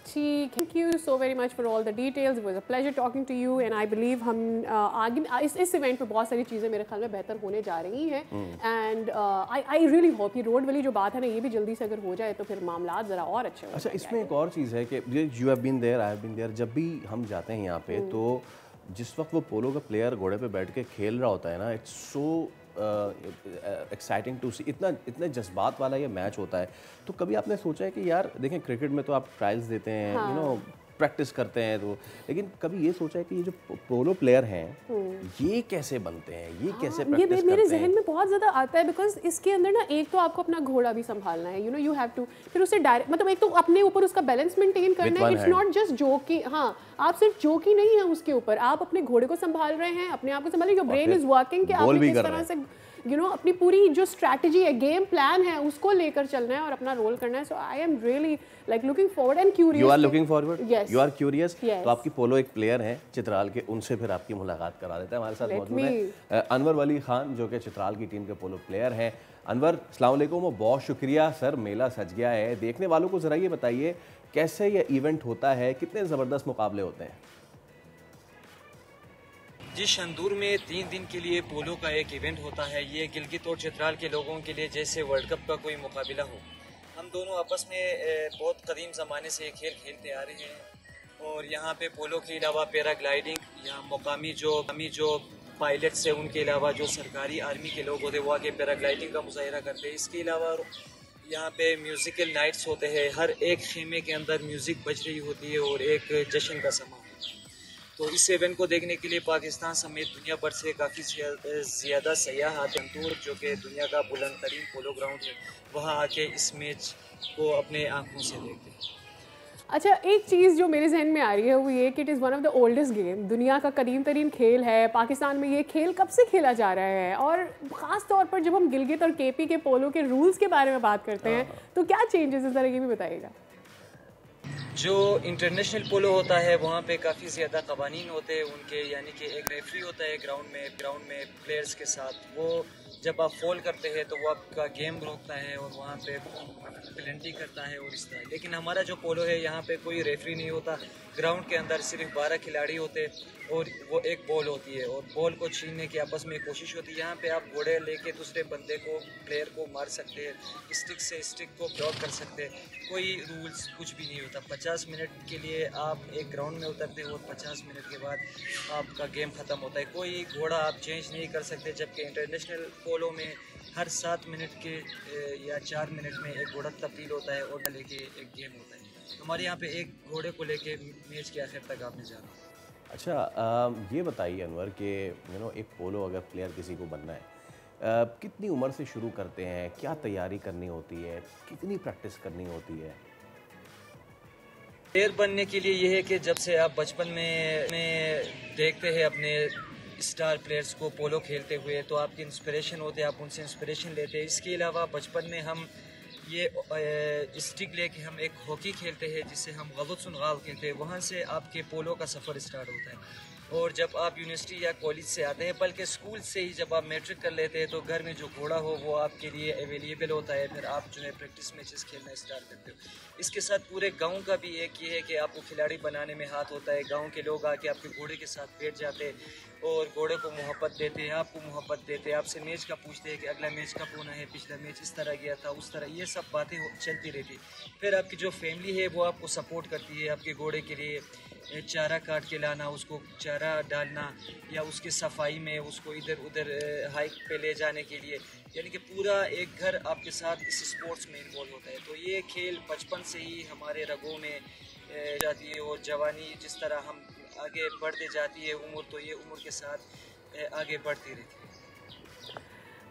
S1: ठीक, thank you so very much for all the details. It was a pleasure talking to you, and I believe हम आगे इस event पे बहुत सारी चीज़ें मेरे ख्याल में बेहतर होने जा रही हैं, एंड आई रियली होप ये रोड वाली जो बात है ना, ये भी जल्दी से अगर हो जाए तो फिर मामला ज़रा और अच्छे हो।
S2: अच्छा, इसमें एक और चीज़ है कि you have been there, I have been there, जब भी हम जाते हैं यहाँ पे तो जिस वक्त वो पोलो का प्लेयर घोड़े पे बैठ के खेल रहा होता है ना, इट्स सो एक्साइटिंग टू सी, इतने जज्बात वाला ये मैच होता है। तो कभी आपने सोचा है कि यार देखें, क्रिकेट में तो आप ट्रायल्स देते हैं, यू नो, प्रैक्टिस करते हैं, तो लेकिन कभी ये सोचा है कि ये जो पोलो प्लेयर हैं ये कैसे बनते हैं, ये कैसे प्रैक्टिस करते हैं?
S1: मेरे जहन में बहुत ज़्यादा आता है, बिकॉज इसके अंदर ना एक तो आपको अपना घोड़ा भी संभालना है, यू हैव टू, फिर उसे डायरेक्ट, मतलब एक तो अपने ऊपर उसका बैलेंस मेंटेन करना है। इट्स नॉट जस्ट जोकी, हाँ, आप सिर्फ जोकी नहीं है उसके ऊपर, आप अपने घोड़े को संभाल रहे हैं, अपने आप को संभाल, योर ब्रेन इज वर्किंग कि आप किस तरह से अपनी पूरी जो स्ट्रैटेजी है, गेम प्लान है, उसको लेकर चलना है और अपना रोल करना है। So I am really like looking forward and curious.
S2: You are looking forward,
S1: you
S2: are curious. तो आपकी पोलो एक प्लेयर हैं चित्राल के, उनसे फिर आपकी मुलाकात करा देते हैं। हमारे साथ मौजूद है अनवर वली खान, जो कि चित्राल की टीम के पोलो प्लेयर हैं। अनवर, अस्सलाम वालेकुम, बहुत शुक्रिया सर, मेला सज गया है। देखने वालों को ज़रा ये बताइए कैसे ये इवेंट होता है, कितने ज़बरदस्त मुकाबले होते हैं?
S9: जी, शंदूर में 3 दिन के लिए पोलो का एक इवेंट होता है। ये गिलगित और चित्राल के लोगों के लिए जैसे वर्ल्ड कप का कोई मुकाबला हो। हम दोनों आपस में बहुत कदीम ज़माने से खेल खेलते आ रहे हैं, और यहाँ पे पोलो के अलावा पैराग्लाइडिंग, यहाँ मुकामी जो पायलट्स हैं, उनके अलावा जो सरकारी आर्मी के लोग होते हैं वो आके पैराग्लाइडिंग का मुजाहिरा करते हैं। इसके अलावा यहाँ पे म्यूज़िकल नाइट्स होते हैं, हर एक खेमे के अंदर म्यूज़िक बज रही होती है और एक जश्न का समा। तो इस इवेंट को देखने के लिए पाकिस्तान समेत दुनिया भर से काफ़ी ज़्यादा सयाह आते हैं, जो कि दुनिया का बुलंद तरीन पोलो ग्राउंड है, वहाँ आके इस मैच को अपने आंखों से देखते हैं।
S1: अच्छा, एक चीज़ जो मेरे जहन में आ रही है वो ये कि it is one of the oldest game, दुनिया का कदीम तरीन खेल है। पाकिस्तान में ये खेल कब से खेला जा रहा है, और ख़ास तौर पर जब हम गिलगित और केपी के पोलो के रूल्स के बारे में बात करते हैं तो क्या चेंजेस इस तरह की भी बताइएगा?
S9: जो इंटरनेशनल पोलो होता है वहाँ पे काफ़ी ज़्यादा कवानीन होते हैं उनके, यानी कि एक रेफरी होता है ग्राउंड में प्लेयर्स के साथ। वो जब आप फॉल करते हैं तो वो आपका गेम रोकता है और वहाँ पे पेनल्टी करता है और इस तरह। लेकिन हमारा जो पोलो है यहाँ पे कोई रेफरी नहीं होता, ग्राउंड के अंदर सिर्फ 12 खिलाड़ी होते और वो एक बॉल होती है और बॉल को छीनने की आपस में कोशिश होती है। यहाँ पे आप घोड़े लेके दूसरे बंदे को, प्लेयर को मार सकते हैं, स्टिक से स्टिक को ब्लॉक कर सकते हैं, कोई रूल्स कुछ भी नहीं होता। 50 मिनट के लिए आप एक ग्राउंड में उतरते हो और 50 मिनट के बाद आपका गेम ख़त्म होता है। कोई घोड़ा आप चेंज नहीं कर सकते, जबकि इंटरनेशनल पोलो में हर 7 मिनट के या 4 मिनट में एक घोड़ा तब्दील होता है और लेके एक गेम होता है। हमारे यहाँ पे एक घोड़े को लेके मैच के आखिर तक आपने जाना।
S2: अच्छा, ये बताइए अनवर कि एक पोलो अगर प्लेयर किसी को बनना है, कितनी उम्र से शुरू करते हैं, क्या तैयारी करनी होती है, कितनी प्रैक्टिस करनी होती है?
S9: प्लेयर बनने के लिए ये है कि जब से आप बचपन में देखते हैं अपने स्टार प्लेयर्स को पोलो खेलते हुए तो आपकी इंस्पिरेशन होते हैं, आप उनसे इंस्पिरेशन लेते हैं। इसके अलावा बचपन में हम ये स्टिक लेके हम एक हॉकी खेलते हैं जिसे हम गलत सुनगाल कहते हैं, वहाँ से आपके पोलो का सफ़र स्टार्ट होता है। और जब आप यूनिवर्सिटी या कॉलेज से आते हैं, बल्कि स्कूल से ही जब आप मैट्रिक कर लेते हैं तो घर में जो घोड़ा हो वो आपके लिए अवेलेबल होता है, फिर आप जो है प्रैक्टिस मैचेस खेलना स्टार्ट करते हो। इसके साथ पूरे गांव का भी एक ये है कि आपको खिलाड़ी बनाने में हाथ होता है। गांव के लोग आके आपके घोड़े के साथ बैठ जाते हैं और घोड़े को मोहब्बत देते हैं, आपको मोहब्बत देते हैं, आपसे मैच का पूछते हैं कि अगला मैच कब होना है, पिछला मैच इस तरह गया था, उस तरह, ये सब बातें चलती रहती। फिर आपकी जो फैमिली है वो आपको सपोर्ट करती है, आपके घोड़े के लिए चारा काट के लाना, उसको चारा डालना या उसकी सफाई में उसको इधर उधर हाइक पे ले जाने के लिए, यानी कि पूरा एक घर आपके साथ इस स्पोर्ट्स में इन्वॉल्व होता है। तो ये खेल बचपन से ही हमारे रगों में जाती है और जवानी जिस तरह हम आगे बढ़ते जाती है उम्र, तो ये उम्र के साथ आगे बढ़ती रहती है।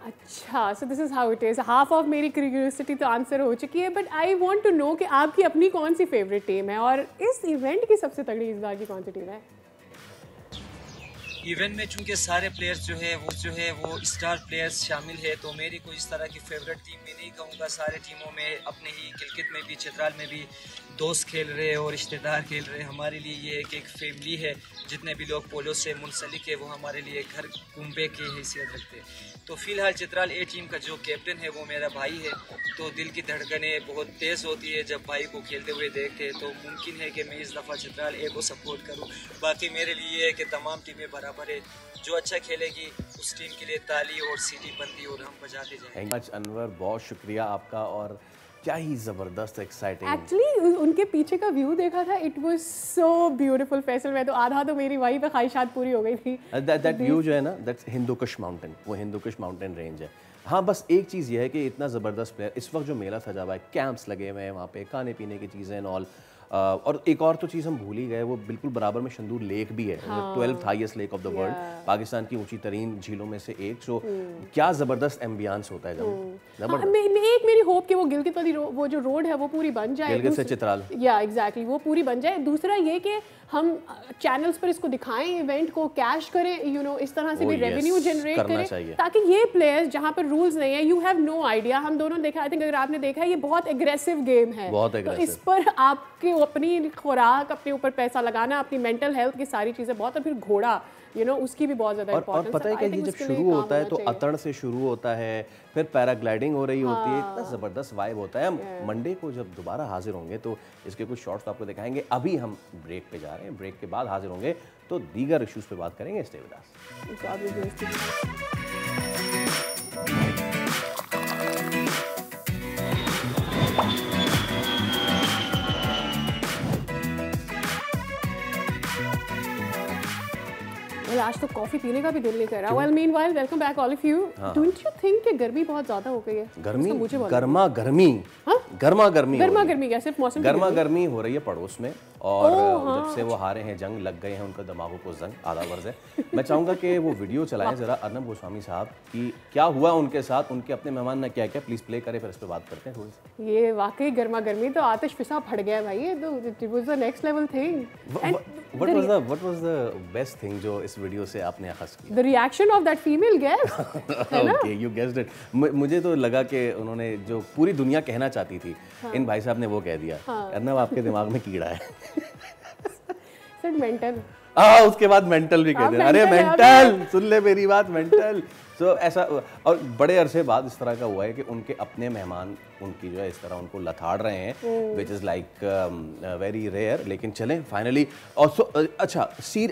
S1: अच्छा, so this is how it is. Half of मेरी क्यूरियोसिटी तो आंसर हो चुकी है, but I want to know कि आपकी अपनी कौन सी फेवरेट टीम है और इस इवेंट की सबसे तगड़ी इस बार की कौन सी टीम है?
S9: इवेंट में चूंकि सारे प्लेयर्स जो है वो स्टार प्लेयर्स शामिल है, तो मेरी कोई इस तरह की फेवरेट टीम में नहीं कहूँगा। सारे टीमों में अपने ही क्रिकेट में भी, चित्राल में भी दोस्त खेल रहे हैं और रिश्तेदार खेल रहे हैं। हमारे लिए ये एक फैमिली है, जितने भी लोग पोलो से मुंसलिक है वो हमारे लिए घर कुंबे की हैसियत रखते हैं। तो फिलहाल चित्राल ए टीम का जो कैप्टन है वो मेरा भाई है, तो दिल की धड़कनें बहुत तेज़ होती है जब भाई को खेलते हुए देखते हैं। तो मुमकिन है कि मैं इस दफ़ा चित्राल ए को सपोर्ट करूं। बाकी मेरे लिए है कि तमाम टीमें बराबर है, जो अच्छा खेलेगी उस टीम के लिए ताली और सीटी बंदी और हम बजाते जाएंगे।
S2: अनवर, बहुत शुक्रिया आपका, और क्या ही ज़बरदस्त एक्साइटिंग।
S1: एक्चुअली उनके पीछे का व्यू देखा था, it was so beautiful Faisal में, तो आधा तो मेरी वही पे ख्वाहिशात पूरी हो गई थी।
S2: दैट व्यू जो है ना, दैट्स हिंदू कुश माउंटेन, वो हिंदू कुश माउंटेन रेंज है। हाँ, बस एक चीज़ ये है कि इतना ज़बरदस्त प्लेयर, इस वक्त जो मेला सजा हुआ है, कैंप्स लगे हुए हैं वहाँ पे, खाने पीने की चीज़ें एंड ऑल, और एक और तो चीज़ हम भूल ही गए, वो बिल्कुल बराबर में शंदूर लेक भी है, 12th highest lake of the world, Pakistan की ऊंची तरीन झीलों में से एक। सो क्या ज़बरदस्त एम्बियंस होता है जब
S1: एक मेरी होप कि वो गिलगित वाली वो जो रोड है वो पूरी बन जाए,
S2: गिलगित से चित्राल,
S1: या एग्जैक्टली वो पूरी बन जाए। दूसरा ये कि हम चैनल्स पर इसको दिखाएं, इवेंट को कैश करें, इस तरह से भी रेवेन्यू जनरेट करें, ताकि ये प्लेयर्स जहाँ पर रूल्स नहीं है, यू हैव नो आइडिया। हम दोनों देखा, आई थिंक अगर आपने देखा है, ये बहुत एग्रेसिव गेम है, तो इस पर आपके अपनी खुराक, अपने ऊपर पैसा लगाना, अपनी मेंटल हेल्थ की सारी चीज़ें बहुत, और फिर घोड़ा उसकी भी बहुत ज़्यादा इम्पोर्टेंस है।
S2: और पता है कि ये जब शुरू होता है तो अतड़ से शुरू होता है, फिर पैराग्लाइडिंग हो रही होती है, इतना ज़बरदस्त वाइब होता है। हम मंडे को जब दोबारा हाजिर होंगे तो इसके कुछ शॉर्ट्स आपको दिखाएंगे। अभी हम ब्रेक पे जा रहे हैं, ब्रेक के बाद हाजिर होंगे तो दीगर इश्यूज़ पे बात करेंगे। Stay with us.
S1: आज तो कॉफी पीने का भी दिल नहीं कर रहा। Well, meanwhile, welcome back all of you. Don't you think कि गर्मी बहुत ज़्यादा हो गई है?
S2: गर्मा गर्मी
S1: क्या सिर्फ मौसम?
S2: गर्मा गर्मी हो रही है पड़ोस में, और जब से वो हारे हैं, जंग लग गए हैं उनका दिमागों को जंग, आधा वर्ष है। मैं चाहूँगा कि वो वीडियो चलाएं ज़रा अर्नब गोस्वामी साहब की, क्या हुआ उनके साथ, उनके अपने मेहमान ने क्या क्या, प्लीज़ प्ले करें, फिर इस पर बात करते हैं थोड़ी सी।
S1: ये वाकई गर्मा गर्मी तो आतिश फिसा फट गया भाई, ये तो it was the next level thing.
S2: What was the best thing जो इस वीडियो से आपने अखज़ किया?
S1: The reaction of that female guest.
S2: Okay, you guessed it. मुझे तो लगा कि उन्होंने जो पूरी दुनिया कहना चाहती थी, इन भाई साहब ने वो कह दिया। अर्नब, आपके दिमाग में कीड़ा है।
S1: मेंटल,
S2: उसके बाद मेंटल भी कहते हैं। अरे मेंटल, सुन ले मेरी बात, मेंटल। सो ऐसा, और बड़े अरसे बाद इस तरह का हुआ है कि उनके अपने मेहमान उनकी जो है इस तरह उनको लथाड़ रहे हैं, which is like very rare. लेकिन चलें फाइनली, और अच्छा,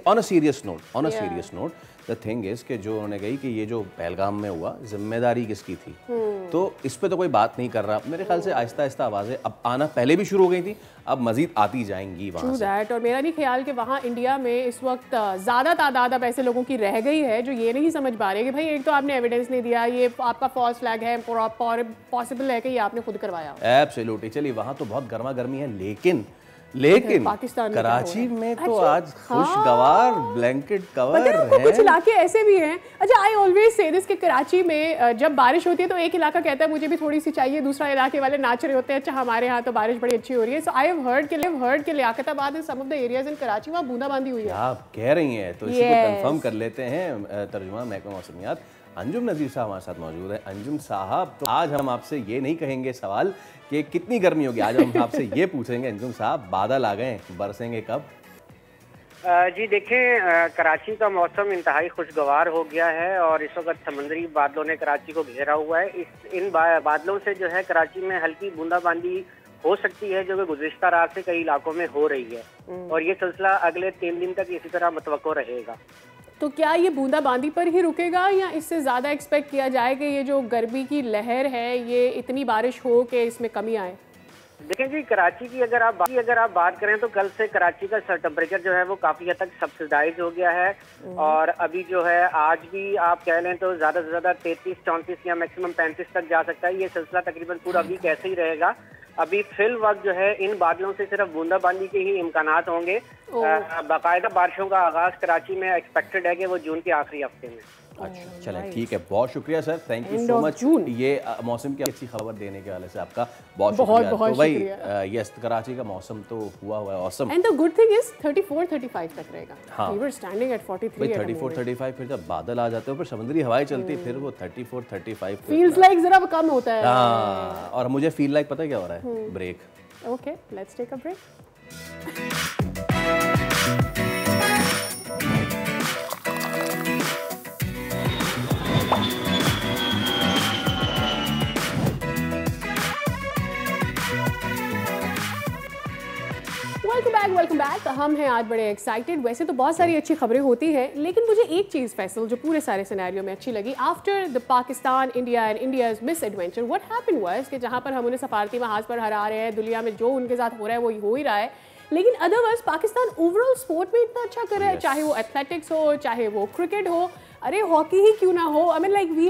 S2: on a serious note, the thing is कि जो उन्होंने कही कि ये जो पहलगाम में हुआ जिम्मेदारी किसकी थी, तो इस पे तो कोई बात नहीं कर रहा। मेरे ख्याल से आहिस्ता आहिस्ता आवाज़ें अब आना पहले भी शुरू हो गई थी, अब मजीद आती जाएंगी वहाँ से।
S1: दैट, और मेरा नहीं ख्याल कि वहाँ इंडिया में इस वक्त ज़्यादा तादाद अब ऐसे लोगों की रह गई है जो ये नहीं समझ पा रहे कि भाई एक तो आपने एविडेंस नहीं दिया, ये आपका फॉल्स फ्लैग है, पॉसिबल है कि ये आपने खुद करवाया।
S2: एब्सोल्युटली। चलिए वहाँ तो बहुत गर्मा गर्मी है, लेकिन
S1: पाकिस्तान में
S2: कराची में तो आज खुशगवार ब्लैंकेट कवर है।
S1: कुछ इलाके ऐसे भी हैं। अच्छा, आई ऑलवेज से दिस कि कराची में जब बारिश होती है तो एक इलाका कहता है मुझे भी थोड़ी सी चाहिए, दूसरा इलाके वाले नाच रहे होते हैं अच्छा हमारे यहाँ तो बारिश बड़ी अच्छी हो रही है। सो आई हैव हर्ड के Liaquatabad in some of the areas in Karachi वहाँ बूंदाबांदी हुई है।
S2: आप कह रही हैं तो इसी को कंफर्म कर लेते हैं। तर्जुमा महकमा मौसमियात अंजुम नज़ीर साहब हमारे साथ मौजूद है। अंजुम साहब, तो आज हम आपसे ये नहीं कहेंगे सवाल कि कितनी गर्मी होगी, आज हम आपसे ये पूछेंगे अंजुम साहब बादल आ गए, बरसेंगे कब?
S10: जी देखें, कराची का मौसम इंतहाई खुशगवार हो गया है और इस वक्त समुद्री बादलों ने कराची को घेरा हुआ है। इन बादलों से जो है कराची में हल्की बूंदाबांदी हो सकती है जो कि गुज़िश्ता रात से कई इलाकों में हो रही है और ये सिलसिला अगले 3 दिन तक इसी तरह मुतवक्को रहेगा।
S1: तो क्या ये बूंदाबांदी पर ही रुकेगा या इससे ज़्यादा एक्सपेक्ट किया जाए कि ये जो गर्मी की लहर है ये इतनी बारिश हो कि इसमें कमी आए?
S10: देखें जी, कराची की अगर आप बात करें तो कल से कराची का टेम्परेचर जो है वो काफ़ी हद तक सब्सिडाइज हो गया है और अभी जो है आज भी आप कह लें तो ज़्यादा से ज़्यादा 33-34 या मैक्सिमम 35 तक जा सकता है। ये सिलसिला तकरीबन पूरा वीक ऐसे ही रहेगा। अभी फिल वक्त जो है इन बादलों से सिर्फ बूंदाबांदी के ही इम्कानात होंगे। बाकायदा बारिशों का आगाज कराची में एक्सपेक्टेड है कि वो जून के आखिरी हफ्ते में।
S2: अच्छा, चलें ठीक है, बहुत शुक्रिया sir, thank you so much. ये मौसम की अच्छी खबर देने के वाले से आपका बहुत शुक्रिया। तो भाई यस, कराची का मौसम तो हुआ है awesome.
S1: And the good thing is 34-35 तक रहेगा।
S2: हाँ,
S1: we were standing at 43
S2: at 34-35, फिर जब बादल आ जाते हो फिर समुद्री हवाएं चलती फिर वो 34-35
S1: फील्स लाइक जरा कम होता है।
S2: हाँ, और मुझे फील लाइक पता है क्या हो रहा है? Break.
S1: Okay, let's take a break. Welcome back. हम हैं आज बड़े एक्साइटेड। वैसे तो बहुत सारी अच्छी खबरें होती हैं लेकिन मुझे एक चीज़ फैसल जो पूरे सारे सिनेरियो में अच्छी लगी, after the Pakistan India and India's miss adventure what happened was कि जहाँ पर हम उन्हें सफारती महाज पर हरा रहे हैं, दुनिया में जो उनके साथ हो रहा है वो हो ही रहा है, लेकिन अदरवाइज पाकिस्तान ओवरऑल स्पोर्ट में इतना अच्छा कर रहा है, चाहे वो एथलेटिक्स हो चाहे वो क्रिकेट हो, अरे हॉकी ही क्यों ना हो। I mean like we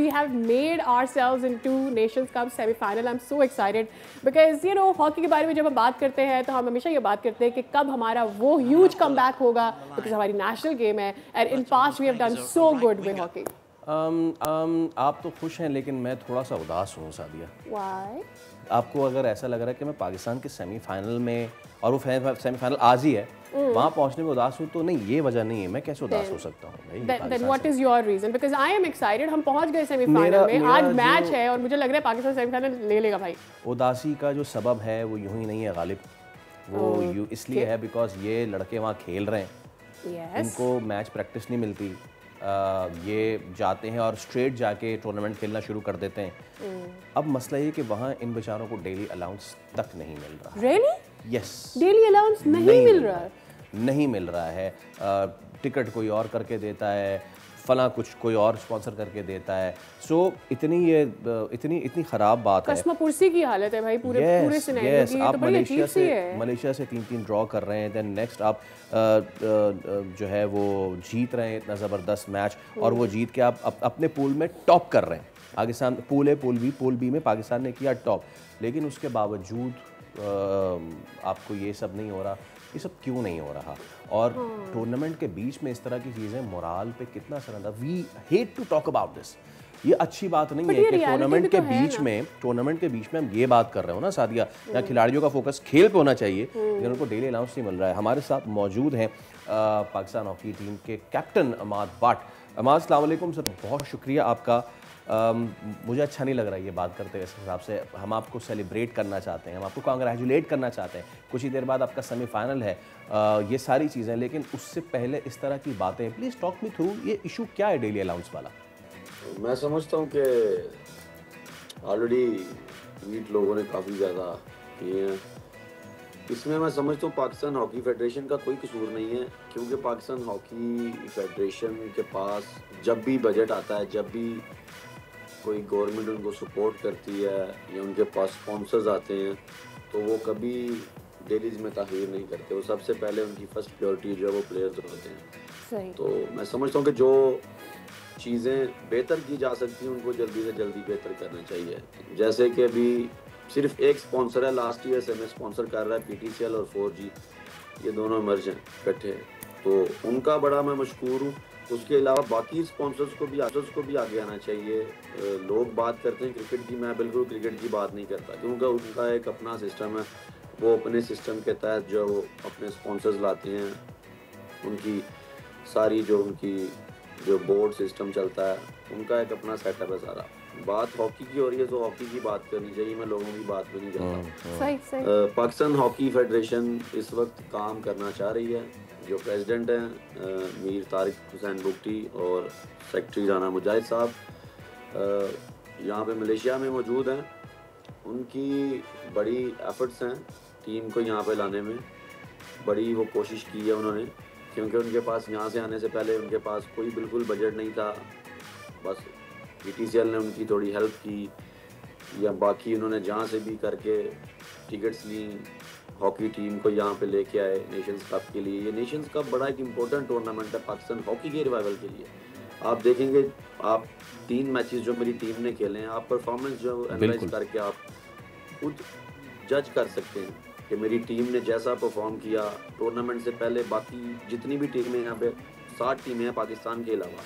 S1: have made ourselves into nations cup semifinal. I am so excited because you know hockey के बारे में जब हम बात करते हैं तो हम हमेशा ये बात करते हैं कि कब हमारा वो ह्यूज कमबैक होगा बिकॉज हमारी नेशनल गेम है and in past we have done so good with hockey.
S2: आप तो खुश हैं लेकिन मैं थोड़ा सा उदास हूँ सादिया।
S1: Why?
S2: आपको अगर ऐसा लग रहा है कि मैं पाकिस्तान के सेमीफाइनल में, और वो सेमीफाइनल आज ही है, वहाँ पहुँचने में उदास हूँ, तो नहीं ये वजह नहीं है। मैं कैसे उदास हो सकता हूँ भाई?
S1: Then what is your reason? Because I am excited. हम पहुँच गए सेमीफाइनल में, आज मैच है और मुझे लग रहा है पाकिस्तान सेमीफाइनल ले लेगा भाई।
S2: उदासी का जो सबब है वो यूं ही नहीं है गालिब, वो इसलिए है बिकॉज ये लड़के वहाँ खेल रहे हैं, इनको मैच प्रैक्टिस नहीं मिलती, ये जाते हैं और स्ट्रेट जाके टूर्नामेंट खेलना शुरू कर देते हैं। अब मसला ये कि वहाँ इन बेचारों को डेली अलाउंस तक नहीं मिल रहा।
S1: Really?
S2: यस,
S1: डेली अलाउंस नहीं मिल रहा है।
S2: नहीं मिल रहा है। टिकट कोई और करके देता है, फला कुछ कोई और स्पॉन्सर करके देता है। सो इतनी ख़राब बात है,
S1: कसमपुरसी की हालत है भाई पूरे सिनेरियो की।
S2: आप मलेशिया से 3-3 ड्रॉ कर रहे हैं, देन नेक्स्ट आप जो है वो जीत रहे हैं इतना ज़बरदस्त मैच, और वो जीत के आप अपने पूल में टॉप कर रहे हैं। पाकिस्तान पूल है, पूल बी में पाकिस्तान ने किया टॉप, लेकिन उसके बावजूद आपको ये सब नहीं हो रहा। ये सब क्यों नहीं हो रहा? और टूर्नामेंट के बीच में इस तरह की चीज़ें मोराल पे कितना असर आता है। We hate to talk about this. ये अच्छी बात नहीं है कि टूर्नामेंट के बीच में हम ये बात कर रहे हो ना सादिया, यहाँ खिलाड़ियों का फोकस खेल पे होना चाहिए, लेकिन उनको डेली अलाउंस नहीं मिल रहा है। हमारे साथ मौजूद हैं पाकिस्तान हॉकी टीम के कैप्टन अमाद भट्ट। अमाद अस्सलाम वालेकुम सर, बहुत शुक्रिया आपका। मुझे अच्छा नहीं लग रहा है ये बात करते हुए, इस हिसाब से हम आपको सेलिब्रेट करना चाहते हैं, हम आपको कांग्रेचुलेट करना चाहते हैं। कुछ ही देर बाद आपका सेमीफाइनल है, ये सारी चीज़ें, लेकिन उससे पहले इस तरह की बातें, प्लीज़ टॉक मी थ्रू, ये इशू क्या है डेली अलाउंस वाला?
S11: मैं समझता हूँ कि ऑलरेडी ट्वीट लोगों ने काफ़ी ज़्यादा किए हैं इसमें मैं समझता हूँ पाकिस्तान हॉकी फेडरेशन का कोई कसूर नहीं है, क्योंकि पाकिस्तान हॉकी फेडरेशन के पास जब भी बजट आता है, जब भी कोई गवर्नमेंट उनको सपोर्ट करती है या उनके पास स्पॉन्सर्स आते हैं, तो वो कभी डेलीज में ताख़ीर नहीं करते। वो सबसे पहले उनकी फर्स्ट प्रायोरिटी जो है वो प्लेयर्स होते हैं।
S1: सही।
S11: तो मैं समझता हूँ कि जो चीज़ें बेहतर की जा सकती हैं उनको जल्दी से जल्दी बेहतर करना चाहिए। जैसे कि अभी सिर्फ एक स्पॉन्सर है, लास्ट ईयर से हमें स्पॉन्सर कर रहा है PTCL और 4G, ये दोनों इमर्ज हैं इकट्ठे, तो उनका बड़ा मैं मशकूर हूँ। उसके अलावा बाकी स्पॉन्सर्स को भी आगे आना चाहिए। लोग बात करते हैं क्रिकेट की, मैं बिल्कुल क्रिकेट की बात नहीं करता, क्योंकि उनका एक अपना सिस्टम है। वो अपने सिस्टम के तहत जो अपने स्पॉन्सर्स लाते हैं, उनकी सारी जो बोर्ड सिस्टम चलता है, उनका एक अपना सेटअप है सारा। बात हॉकी की हो रही है तो हॉकी की बात करनी चाहिए, मैं लोगों की बात भी नहीं करता।
S1: सही।
S11: पाकिस्तान हॉकी फेडरेशन इस वक्त काम करना चाह रही है। जो प्रेसिडेंट हैं मीर तारिक हुसैन बुगटी और सेक्रेटरी राना मुजाहिद साहब यहाँ पे मलेशिया में मौजूद हैं। उनकी बड़ी एफर्ट्स हैं टीम को यहाँ पे लाने में, बड़ी वो कोशिश की है उन्होंने, क्योंकि उनके पास यहाँ से आने से पहले उनके पास कोई बिल्कुल बजट नहीं था। बस PTCL ने उनकी थोड़ी हेल्प की, या बाकी उन्होंने जहाँ से भी करके टिकट्स ली, हॉकी टीम को यहाँ पे लेके आए नेशंस कप के लिए। ये नेशंस कप बड़ा एक इम्पोर्टेंट टूर्नामेंट है पाकिस्तान हॉकी के रिवाइवल के लिए। आप देखेंगे, आप 3 मैचेस जो मेरी टीम ने खेले हैं, आप परफॉर्मेंस जो एनालाइज करके आप खुद जज कर सकते हैं कि मेरी टीम ने जैसा परफॉर्म किया टूर्नामेंट से पहले। बाकी जितनी भी टीमें यहाँ पे 60 टीमें हैं पाकिस्तान के अलावा,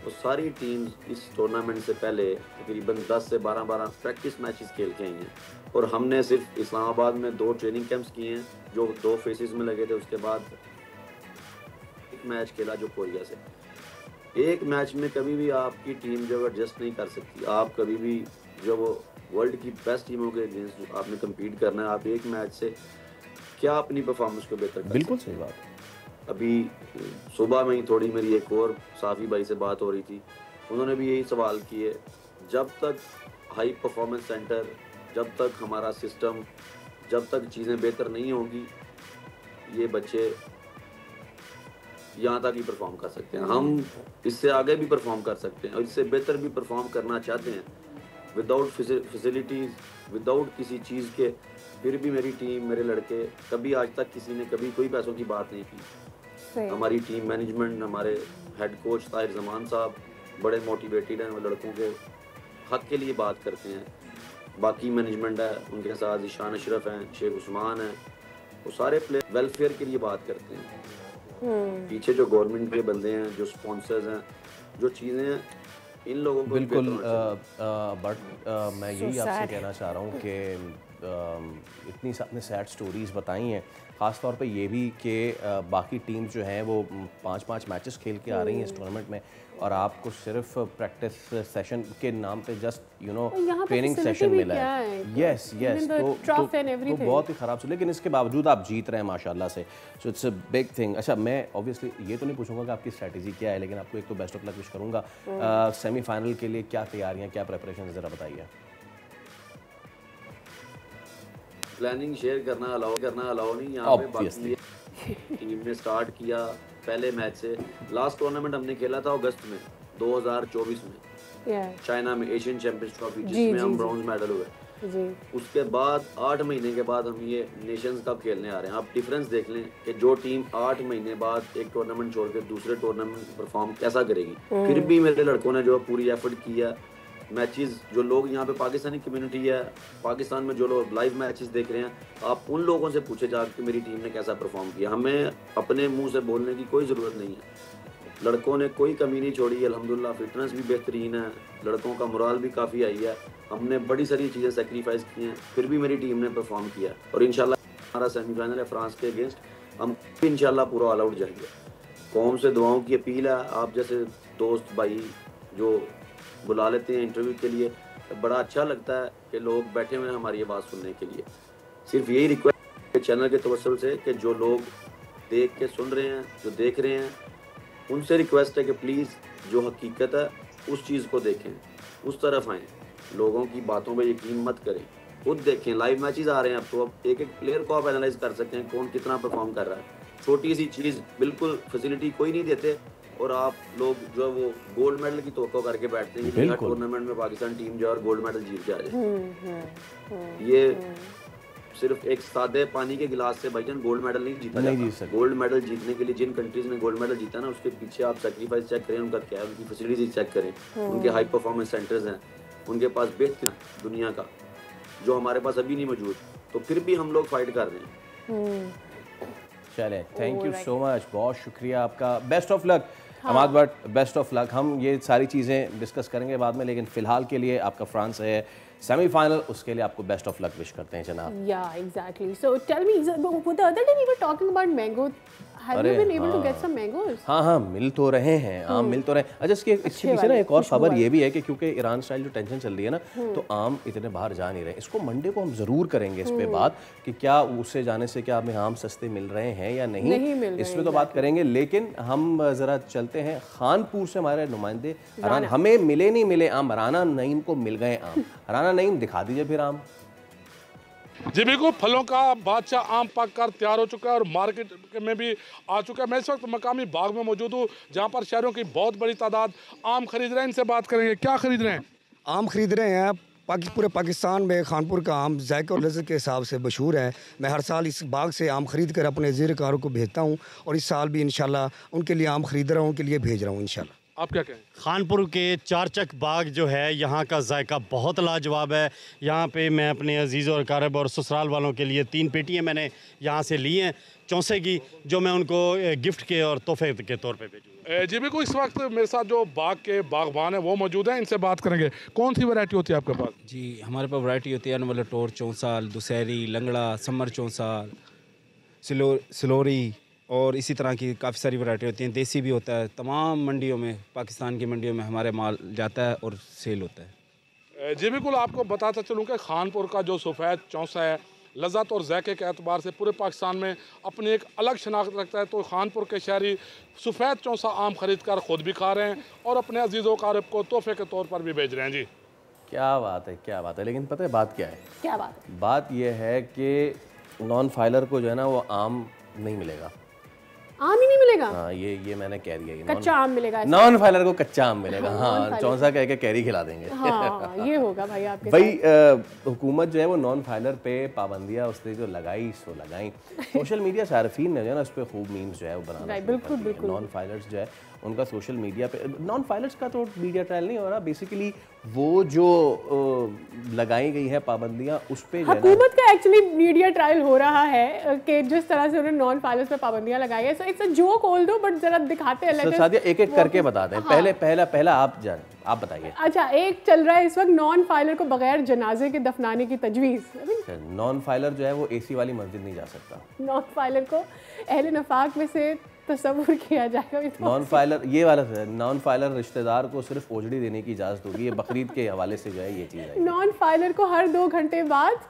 S11: तो सारी टीम्स इस टूर्नामेंट से पहले तकरीबन 10 से 12 प्रैक्टिस मैचेस खेल के आई हैं। और हमने सिर्फ इस्लामाबाद में 2 ट्रेनिंग कैंप्स किए हैं जो 2 फेजेस में लगे थे। उसके बाद एक मैच खेला जो कोरिया से। एक मैच में कभी भी आपकी टीम जो एडजस्ट नहीं कर सकती। आप कभी भी जो वो वर्ल्ड की बेस्ट टीमों के अगेंस्ट आपने कम्पीट करना है, आप एक मैच से क्या अपनी परफॉर्मेंस को बेहतर कर
S2: बिल्कुल
S11: सकते
S2: सही
S11: हैं।
S2: बात।
S11: अभी सुबह में ही थोड़ी मेरी एक और साफ़ी भाई से बात हो रही थी, उन्होंने भी यही सवाल किए, जब तक हाई परफॉर्मेंस सेंटर, जब तक हमारा सिस्टम, जब तक चीज़ें बेहतर नहीं होंगी, ये बच्चे यहाँ तक ही परफॉर्म कर सकते हैं। हम इससे आगे भी परफॉर्म कर सकते हैं और इससे बेहतर भी परफॉर्म करना चाहते हैं, विदाउट फैसिलिटीज़, विदाउट किसी चीज़ के। फिर भी मेरी टीम, मेरे लड़के, कभी आज तक किसी ने कभी कोई पैसों की बात नहीं की। हमारी टीम मैनेजमेंट, हमारे हेड कोच ताहिर जमान साहब बड़े मोटिवेटेड हैं, वो लड़कों के हक के लिए बात करते हैं। बाकी मैनेजमेंट है, उनके साथ ईशान अशरफ हैं, शेख उस्मान हैं, वो सारे प्लेयर वेलफेयर के लिए बात करते हैं। पीछे जो गवर्नमेंट के बंदे हैं, जो स्पॉन्सर्स हैं, जो चीज़ें हैं, इन लोगों को
S2: बिल्कुल। बट मैं यही आपसे कहना चाह रहा हूँ कि इतनी आपने सैड स्टोरीज़ बताई हैं, ख़ास तौर पे ये भी कि बाकी टीम जो हैं वो 5-5 मैचेस खेल के आ रही हैं इस टूर्नामेंट में, और आपको सिर्फ प्रैक्टिस सेशन के नाम पे जस्ट ट्रेनिंग सेशन मिला है। यस तो बहुत ही ख़राब। लेकिन इसके बावजूद आप जीत रहे हैं माशाल्लाह से, so it's a big thing. अच्छा, मैं ऑब्वियसली ये तो नहीं पूछूंगा कि आपकी स्ट्रैटेजी क्या है, लेकिन आपको एक तो बेस्ट ऑफ लक विश करूँगा। सेमीफाइनल के लिए क्या तैयारियाँ, क्या प्रेपरेशन, ज़रा बताइए।
S11: प्लानिंग शेयर करना अलाउ नहीं यहाँ पे। बाकी टीम ने स्टार्ट किया पहले मैच से। लास्ट टूर्नामेंट हमने खेला था अगस्त में 2024 में चाइना में, एशियन चैंपियंस ट्रॉफी, जिसमें हम ब्रॉन्ज मेडल हुए। उसके बाद 8 महीने के बाद हम ये नेशंस कप खेलने आ रहे हैं। आप डिफरेंस देख लें कि जो टीम 8 महीने बाद एक टूर्नामेंट छोड़ के दूसरे टूर्नामेंट परफॉर्म कैसा करेगी। फिर भी मेरे लड़कों ने जो पूरी एफर्ट किया। मैचेस, जो लोग यहाँ पे पाकिस्तानी कम्युनिटी है, पाकिस्तान में जो लोग लाइव मैचेस देख रहे हैं, आप उन लोगों से पूछे जा कि मेरी टीम ने कैसा परफॉर्म किया। हमें अपने मुंह से बोलने की कोई ज़रूरत नहीं है। लड़कों ने कोई कमी नहीं छोड़ी, अल्हम्दुलिल्लाह फिटनेस भी बेहतरीन है, लड़कों का मोराल भी काफ़ी आई है। हमने बड़ी सारी चीज़ें सेक्रीफाइस की हैं, फिर भी मेरी टीम ने परफॉर्म किया। और इंशाल्लाह हमारा सेमीफाइनल है फ्रांस के अगेंस्ट, हम इंशाल्लाह पूरा ऑल आउट जाएंगे। कौम से दुआओं की अपील है। आप जैसे दोस्त भाई जो बुला लेते हैं इंटरव्यू के लिए, बड़ा अच्छा लगता है कि लोग बैठे हुए हैं हमारी बात सुनने के लिए। सिर्फ यही रिक्वेस्ट चैनल के तवस्सुल से कि जो लोग देख के सुन रहे हैं, जो देख रहे हैं, उनसे रिक्वेस्ट है कि प्लीज़ जो हकीकत है उस चीज़ को देखें, उस तरफ आएँ, लोगों की बातों पर यकीन मत करें। खुद देखें, लाइव मैचेस आ रहे हैं अब तो, अब एक एक प्लेयर को आप एनालाइज कर सकते हैं कौन कितना परफॉर्म कर रहा है। छोटी सी चीज़, बिल्कुल फैसिलिटी कोई नहीं देते और आप लोग जो है वो गोल्ड मेडल की तवक्को करके बैठते हैं कि हर टूर्नामेंट में पाकिस्तान टीम जो है और गोल्ड मेडल जीत के आ जाए। ये सिर्फ एक सादे पानी के गिलास से भाईजान गोल्ड मेडल नहीं जीता जाता। गोल्ड मेडल जीतने के लिए जिन कंट्रीज ने गोल्ड मेडल जीता ना, उसके पीछे आप सेक्रीफाइस चेक करें, उनका क्या है, उनकी फैसिलिटीज चेक करें, उनके हाई परफॉर्मेंस सेंटर्स हैं, उनके पास बेहतर दुनिया का जो हमारे पास अभी नहीं मौजूद, तो फिर भी हम लोग फाइट कर रहे हैं।
S2: चलें, थैंक यू सो मच, बहुत शुक्रिया आपका, best of luck Ahmed Bhatt, best of luck. हम ये सारी चीज़ें डिस्कस करेंगे बाद में, लेकिन फ़िलहाल के लिए आपका फ्रांस है सेमीफाइनल, उसके लिए आपको बेस्ट ऑफ लक विश करते हैं जनाब।
S1: Yeah exactly, so tell me, the other day we were talking about mango, have you been able to get some mangoes? हाँ, मिल तो रहे हैं, आम मिल तो रहे हैं। अच्छा, इसके पीछे ना एक और खबर ये भी है कि क्योंकि ईरान स्टाइल जो टेंशन चल रही है ना, तो आम इतने बाहर जा नहीं रहे। इसको मंडे को हम ज़रूर करेंगे इस पे बात कि क्या उससे जाने से क्या हमें आम सस्ते मिल रहे हैं या नहीं, इस पे तो बात करेंगे। लेकिन हम ज़रा चलते हैं खानपुर से, हमारे नुमाइंदे हमें मिले नहीं मिले आम, राना नईम को मिल गए आम। राना नईम, दिखा दीजिए फिर आम।
S12: जी बिल्कुल, फलों का बादशाह आम पक कर तैयार हो चुका है और मार्केट में भी आ चुका है। मैं इस वक्त मकामी बाग में मौजूद हूँ जहाँ पर शहरों की बहुत बड़ी तादाद आम खरीद रहे हैं। इनसे बात करेंगे, क्या खरीद रहे हैं?
S13: आम खरीद रहे हैं। पूरे पाकिस्तान में खानपुर का आम जायके और लज़्ज़त के हिसाब से मशहूर है। मैं हर साल इस बाग से आम खरीद कर अपने ज़िरकारों को भेजता हूँ और इस साल भी इंशाल्लाह उनके लिए आम खरीद रहा हूँ, उनके लिए भेज रहा हूँ इंशाल्लाह।
S12: आप क्या कहें?
S14: खानपुर के चारचक बाग जो है, यहाँ का जायका बहुत लाजवाब है। यहाँ पे मैं अपने अजीज़ और कारब और ससुराल वालों के लिए 3 पेटियाँ मैंने यहाँ से ली हैं चौंसे की, जो मैं उनको गिफ्ट के और तोहफे के तौर पे भेजूँगा।
S12: जी बिल्कुल, इस वक्त मेरे साथ जो बाग के बागबान है वो मौजूद हैं, इनसे बात करेंगे। कौन सी वैरायटी होती है आपके पास?
S15: जी, हमारे पास वैरायटी होती है अनवल टोर चौंसाल, दुसहरी, लंगड़ा, समर चौंसाल, सिलोरी और इसी तरह की काफ़ी सारी वैरायटी होती हैं। देसी भी होता है। तमाम मंडियों में, पाकिस्तान की मंडियों में हमारे माल जाता है और सेल होता है।
S12: जी बिल्कुल, आपको बताता चलूँ कि खानपुर का जो सफ़ेद चौंसा है, लज़्ज़त और ज़ायके के एतबार से पूरे पाकिस्तान में अपनी एक अलग शनाख्त रखता है। तो खानपुर के शहरी सफ़ेद चौंसा आम खरीद कर ख़ुद भी खा रहे हैं और अपने अजीज़ों कारब को तोहफे के तौर पर भी भेज रहे हैं। जी
S2: क्या बात है, क्या बात है। लेकिन पता है बात क्या है?
S1: क्या बात?
S2: बात यह है कि नॉन फाइलर को जो है ना वो आम नहीं मिलेगा।
S1: आम ही नहीं मिलेगा?
S2: हाँ, ये मैंने कह दिया,
S1: कच्चा आम मिलेगा।
S2: नॉन फाइलर को कच्चा आम मिलेगा। हाँ, चौंसा कह के कैरी खिला देंगे।
S1: हाँ, ये होगा भाई आपके
S2: भाई। हुकूमत जो है वो नॉन फाइलर पे पाबंदियाँ उसने जो लगाई सो लगाई। सोशल मीडिया सार्फिन ने जो है ना उस पर खूब मीम्स जो है वो बनाना।
S1: बिल्कुल।
S2: नॉन फाइलर्स जो है उनका सोशल मीडिया पे, नॉन फाइलर्स का तो मीडिया ट्रायल नहीं हो रहा, बेसिकली वो जो लगाई गई है पाबंदियां उस पे
S1: हुकूमत का एक्चुअली मीडिया ट्रायल हो रहा है कि जिस तरह से उन्होंने नॉन फाइलर्स पे पाबंदियां लगाई है। So it's a joke all दो, बट जरा दिखाते हैं।
S2: सादिया एक एक करके बता दें। पहला आप बताइए।
S1: अच्छा, एक चल रहा है इस वक्त, नॉन फाइलर को बगैर जनाजे के दफनाने की तजवीज़।
S2: नॉन फाइलर जो है वो एसी वाली मस्जिद नहीं जा सकता।
S1: नॉन फाइलर को अहले नफाक में से तस्वुर किया जाएगा।
S2: नॉन फाइलर ये वाला नॉन फाइलर रिश्तेदार को सिर्फ ओजड़ी देने की इजाज़त होगी। ये बकरीद के हवाले से जो है ये चीज़ है।
S1: नॉन फाइलर को हर 2 घंटे बाद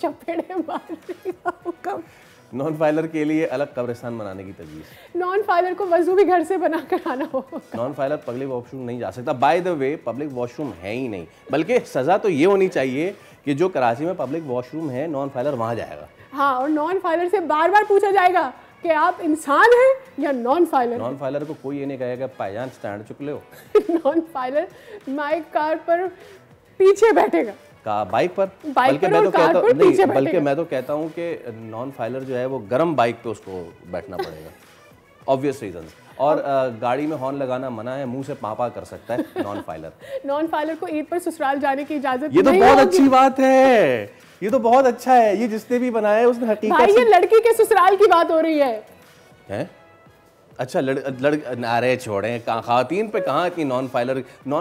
S1: चपेड़े मारने का हुक्म।
S2: नॉन फाइलर के लिए अलग कब्रिस्तान बनाने की तजवीज़।
S1: नॉन फाइलर को वजू भी घर से बना कर आना होगा।
S2: नॉन फाइलर पब्लिक वॉशरूम नहीं जा सकता। By the way, public washroom है ही नहीं, बल्कि सज़ा तो ये होनी चाहिए कि जो कराची में पब्लिक वॉशरूम है, नॉन फाइलर वहाँ जाएगा।
S1: हाँ, और नॉन फाइलर से बार बार पूछा जाएगा कि आप इंसान हैं या नॉन फाइलर?
S2: नॉन फाइलर को कोई ये नहीं कहेगा भाईजान स्टैंड चुक ले हो।
S1: नॉन फाइलर माइक कार पर पीछे बैठेगा।
S2: बाइक पर?
S1: बल्कि
S2: मैं तो कहता हूँ कि नॉन फाइलर जो है वो गर्म बाइक पे उसको बैठना पड़ेगा, ऑब्वियस रीजंस। और गाड़ी में हॉर्न लगाना मना है, मुंह से पापा कर सकता है नॉन फाइलर।
S1: नॉन फाइलर को ईद पर ससुराल जाने की इजाजत
S2: ये तो बहुत अच्छी बात है, ये तो बहुत अच्छा है। ये जिसने भी बनाया है उसने हकीकत
S1: भाई, ये लड़की के ससुराल की बात हो रही है।
S2: अच्छा, अरे छोड़े, खातीन पे कहाँ इतनी नॉन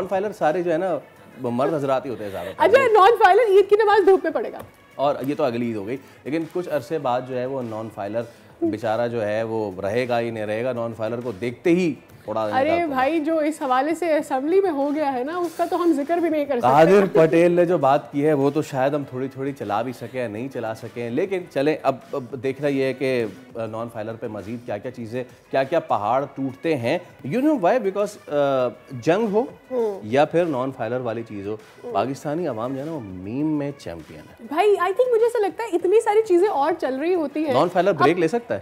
S2: फाइलर सारे जो है ना मर्द हजरात ही होते हैं ज़्यादा।
S1: अच्छा, नॉन फाइलर ईद की नमाज धूप में पड़ेगा।
S2: और ये तो अगली ईद हो गई, लेकिन कुछ अरसे बाद जो है वो नॉन फाइलर बेचारा जो है वो रहेगा ही नहीं रहेगा। नॉन फाइलर को देखते ही उड़ा देने
S1: अरे
S2: का।
S1: भाई जो इस हवाले से असेंबली में हो गया है ना, उसका तो हम जिक्र भी नहीं कर सकते।
S2: कादिर पटेल ने जो बात की है वो तो शायद हम थोड़ी थोड़ी चला भी सके या नहीं चला सकें, लेकिन चलें अब देखना ये है कि नॉन फाइलर पे मजीद क्या क्या चीज़ें, क्या क्या पहाड़ टूटते हैं। यू नो वाई, बिकॉज जंग हो या फिर नॉन फाइलर वाली चीज़ हो, पाकिस्तानी अवाम जो है ना वो मीम में चैंपियन है
S1: भाई। आई थिंक मुझे ऐसा लगता है इतनी सारी चीजें और चल रही होती हैं।
S2: नॉन फाइलर ब्रेक ले सकता है।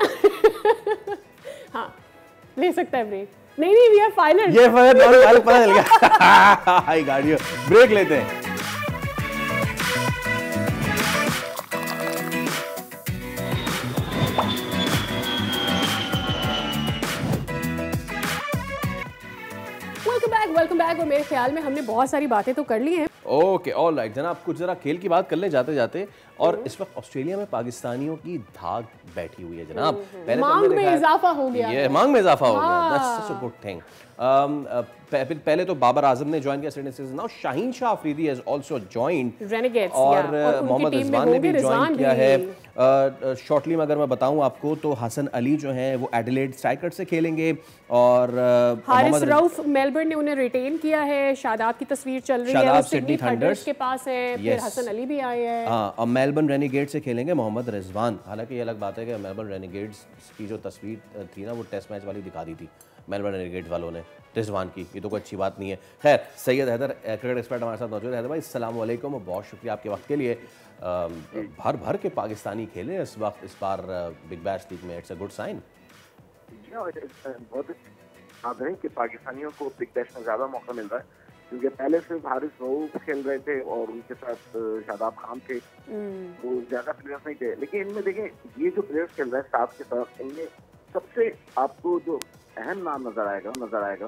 S1: हाँ ले सकता है ब्रेक। नहीं वी आर फाइलर।
S2: ये फाइलर पता चल गया। हाई गाड़ियों ब्रेक लेते हैं।
S1: Welcome back. और मेरे ख्याल में हमने बहुत सारी बातें तो कर ली हैं।
S2: ओके ऑल राइट जनाब, कुछ जरा खेल की बात कर ले जाते जाते। और इस वक्त ऑस्ट्रेलिया में पाकिस्तानियों की धाक बैठी हुई है जनाब। पहले
S1: मांग में इजाफा हो गया।
S2: ये मांग में इजाफा हो गया। That's such a good thing. पहले तो बाबर आजम ने ज्वाइन किया, now Shaheen Shah Afridi has also joined
S1: Renegades,
S2: और मोहम्मद रिजवान ने भी ज्वाइन किया है। शॉर्टली में अगर मैं बताऊं आपको तो हसन अली जो हैं वो एडिलेड स्ट्राइकर्स से खेलेंगे और
S1: हारिस रऊफ मेलबर्न ने उन्हें रिटेन किया है। शादाब की तस्वीर चल रही है, वो सिडनी थंडर्स के पास है। फिर हसन अली भी आए हैं।
S2: हां, और मेलबर्न रेनिगेट्स से खेलेंगे मोहम्मद रिजवान। हालांकि ये अलग बात है कि मेलबर्न रेनिगेट्स की जो तस्वीर थी ना वो टेस्ट मैच वाली दिखा दी थी मेलबर्न रेनिगेट्स वालों ने रिजवान की, ये तो कोई अच्छी बात नहीं है। खैर, सैयद हैदर क्रिकेट एक्सपर्ट हमारे साथ मौजूद है। हैदर भाई अस्सलाम वालेकुम, बहुत शुक्रिया आपके वक्त के लिए। भर भर के पाकिस्तानी खेले इस वक्त, इस बार बिग बैश लीग में, इट्स अ गुड साइन।
S16: बहुत याद है कि पाकिस्तानियों को बिग बैश में ज़्यादा मौका मिल रहा है, क्योंकि पहले सिर्फ हारिस रऊफ खेल रहे थे और उनके साथ शादाब खान थे, वो ज़्यादा प्लेयर्स नहीं थे। लेकिन इनमें देखें, ये जो प्लेयर्स खेल रहे हैं साथ के साथ, इनमें सबसे आपको जो अहम नाम नजर आएगा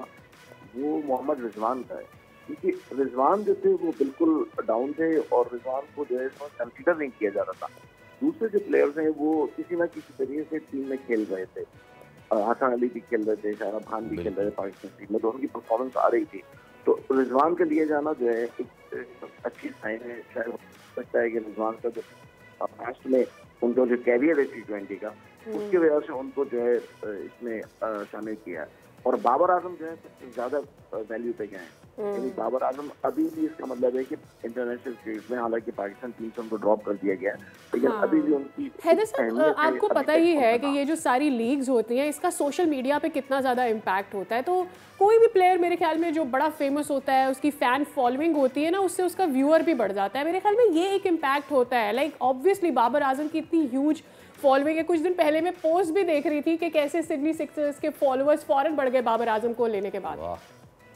S16: वो मोहम्मद रिजवान का है। क्योंकि रिजवान जो थे वो बिल्कुल डाउन थे और रिजवान को जो है कंसीडर नहीं किया जा रहा था। दूसरे जो प्लेयर्स हैं वो किसी ना किसी तरीके से टीम में खेल रहे थे। हसन अली भी खेल रहे थे, शादाब खान भी खेल रहे थे पाकिस्तान टीम में, तो उनकी परफॉर्मेंस आ रही थी। तो रिजवान के लिए जाना जो है एक अच्छी साइन है। शायद हो सकता है कि रिजवान का जो लास्ट में उनका जो कैरियर है T20 का, उसकी वजह से उनको जो है इसमें शामिल किया है। और बाबर आजम जो है सबसे ज्यादा वैल्यू पे गए हैं। यानी बाबर आजम अभी भी, इसका मतलब है कि इंटरनेशनल क्रिकेट में, हालांकि पाकिस्तान टीम से उनको ड्रॉप कर दिया गया है, लेकिन अभी भी उनकी
S1: हैदर साहब, आपको पता ही है कि ये जो सारी लीग्स होती हैं इसका सोशल मीडिया पे कितना ज़्यादा इम्पैक्ट होता है। तो कोई भी प्लेयर मेरे ख्याल में जो बड़ा फेमस होता है, उसकी फ़ैन फॉलोइंग होती है ना, उससे उसका व्यूअर भी बढ़ जाता है। मेरे ख्याल में ये एक इम्पैक्ट होता है। लाइक ऑब्वियसली बाबर आजम की इतनी ह्यूज फॉलोइंग है। कुछ दिन पहले मैं पोस्ट भी देख रही थी कि कैसे सिडनी सिक्सर्स के फॉलोअर्स फौरन बढ़ गए बाबर आजम को लेने के बाद।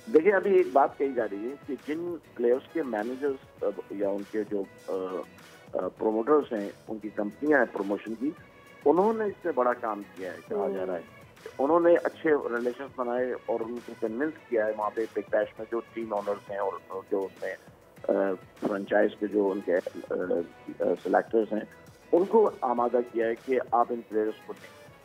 S16: देखिए, अभी एक बात कही जा रही है कि जिन प्लेयर्स के मैनेजर्स या उनके जो प्रोमोटर्स हैं, उनकी कंपनियां हैं प्रमोशन की, उन्होंने इससे बड़ा काम किया है, कहा जा रहा है। उन्होंने अच्छे रिलेशंस बनाए और उनको कन्विंस किया है वहाँ पे बिग बैश में जो टीम ओनर्स हैं और जो उसमें फ्रेंचाइज के जो उनके सिलेक्टर्स हैं, उनको आमादा किया है कि आप इन प्लेयर्स को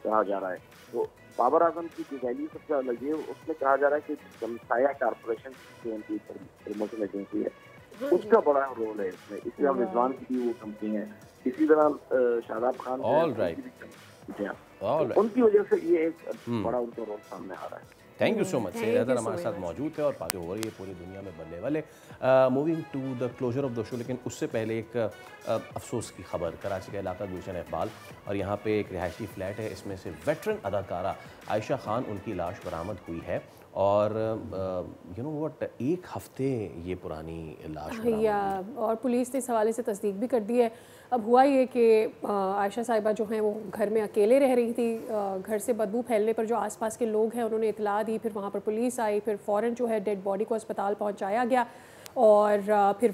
S16: कहा जा रहा है। तो बाबर आजम की जो वैल्यू सबसे ज्यादा लगी है, उसमें कहा जा रहा है कि साया कॉर्पोरेशन जो उनकी प्रमोशन एजेंसी है, उसका बड़ा रोल है इसमें। इसी तरह रिजवान की भी वो कंपनी है, इसी तरह शादाब खान उनकी वजह से ये एक बड़ा उनका रोल सामने आ रहा है।
S2: Thank you so much. Haider हमारे साथ मौजूद थे और बातें हो रही है पूरी दुनिया में बनने वाले moving to the closure of the show. लेकिन उससे पहले एक अफसोस की खबर, कराची का इलाका गुलशन इकबाल, और यहाँ पे एक रिहायशी फ्लैट है, इसमें से वेटरन अदाकारा आयशा खान, उनकी लाश बरामद हुई है। और यू नो व्हाट, एक हफ्ते ये पुरानी लाश
S1: और पुलिस ने इस हवाले से तस्दीक भी कर दी है। अब हुआ ये कि आयशा साहिबा जो हैं वो घर में अकेले रह रही थी। घर से बदबू फैलने पर जो आसपास के लोग हैं उन्होंने इतला दी, फिर वहाँ पर पुलिस आई, फिर फ़ौरन जो है डेड बॉडी को अस्पताल पहुँचाया गया और फिर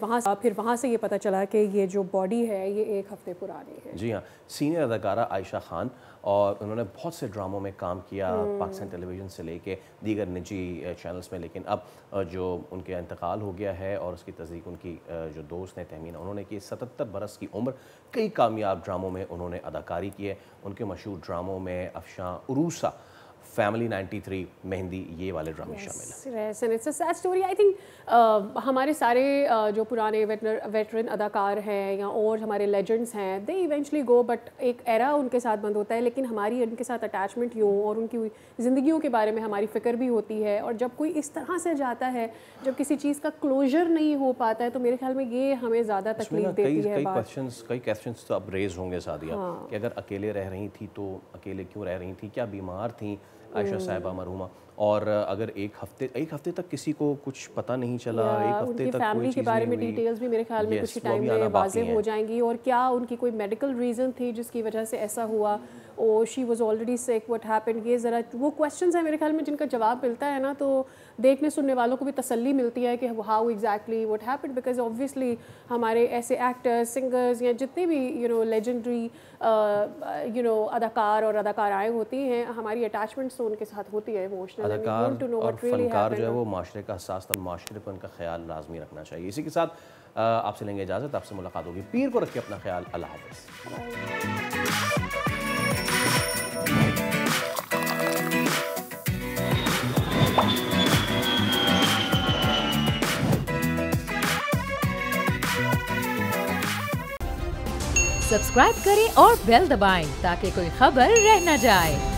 S1: वहाँ से ये पता चला कि ये जो बॉडी है ये एक हफ्ते पुरानी है।
S2: जी हाँ, सीनियर अदाकारा आयशा खान, और उन्होंने बहुत से ड्रामों में काम किया, पाकिस्तान टेलीविज़न से लेके दीगर निजी चैनल्स में। लेकिन अब जो उनके इंतकाल हो गया है और उसकी तस्दीक उनकी जो दोस्त हैं तहमीना, उन्होंने की 77 बरस की उम्र, कई कामयाब ड्रामों में उन्होंने अदाकारी की है। उनके मशहूर ड्रामों में अफशां उरूसा, फैमिली 93, मेहंदी, ये वाले ड्रामे शामिल हैं।
S1: Yes, and it's a sad story. I think हमारे सारे जो पुराने वेटरन अदाकार हैं या और हमारे लेजेंड्स हैं, they eventually go, but एक एरा उनके साथ बंद होता है, लेकिन हमारी उनके साथ अटैचमेंट यूँ और उनकी ज़िंदगियों के बारे में हमारी फ़िक्र भी होती है। और जब कोई इस तरह से जाता है, जब किसी चीज़ का क्लोजर नहीं हो पाता है, तो मेरे ख्याल में ये हमें ज़्यादा तकलीफ देती है।
S2: कई क्वेश्चंस तो अब रेज होंगे सादिया, कि अगर अकेले रह रही थी तो अकेले क्यों रह रही थी, क्या बीमार थी आयशा साहिबा मरहुमा, और अगर एक हफ्ते तक किसी को कुछ पता नहीं चला, एक हफ्ते तक
S1: फैमिली के बारे में डिटेल्स भी मेरे ख्याल में कुछ टाइम में वाज़ेह हो जाएंगी, और क्या उनकी कोई मेडिकल रीज़न थी जिसकी वजह से ऐसा हुआ, और she was already sick, what happened, ये ज़रा वो क्वेश्चंस हैं मेरे ख्याल में जिनका जवाब मिलता है ना, तो देखने सुनने वालों को भी तसल्ली मिलती है कि how exactly what happened, because obviously हमारे ऐसे एक्टर्स, सिंगर्स या जितने भी लेजेंडरी अदाकार और अदाकाराएँ होती हैं, हमारी अटैचमेंट्स तो उनके साथ होती है इमोशनल।
S2: अदाकार और फनकार जो है वो माशरे का हसास था, माशरे पर उनका ख्याल लाजमी रखना चाहिए। इसी के साथ आपसे लेंगे इजाज़त, आपसे मुलाकात होगी पीर को। रखिए अपना ख्याल, अल्लाह हाफ़िज़।
S17: सब्सक्राइब करें और बेल दबाएं ताकि कोई खबर रह न जाए।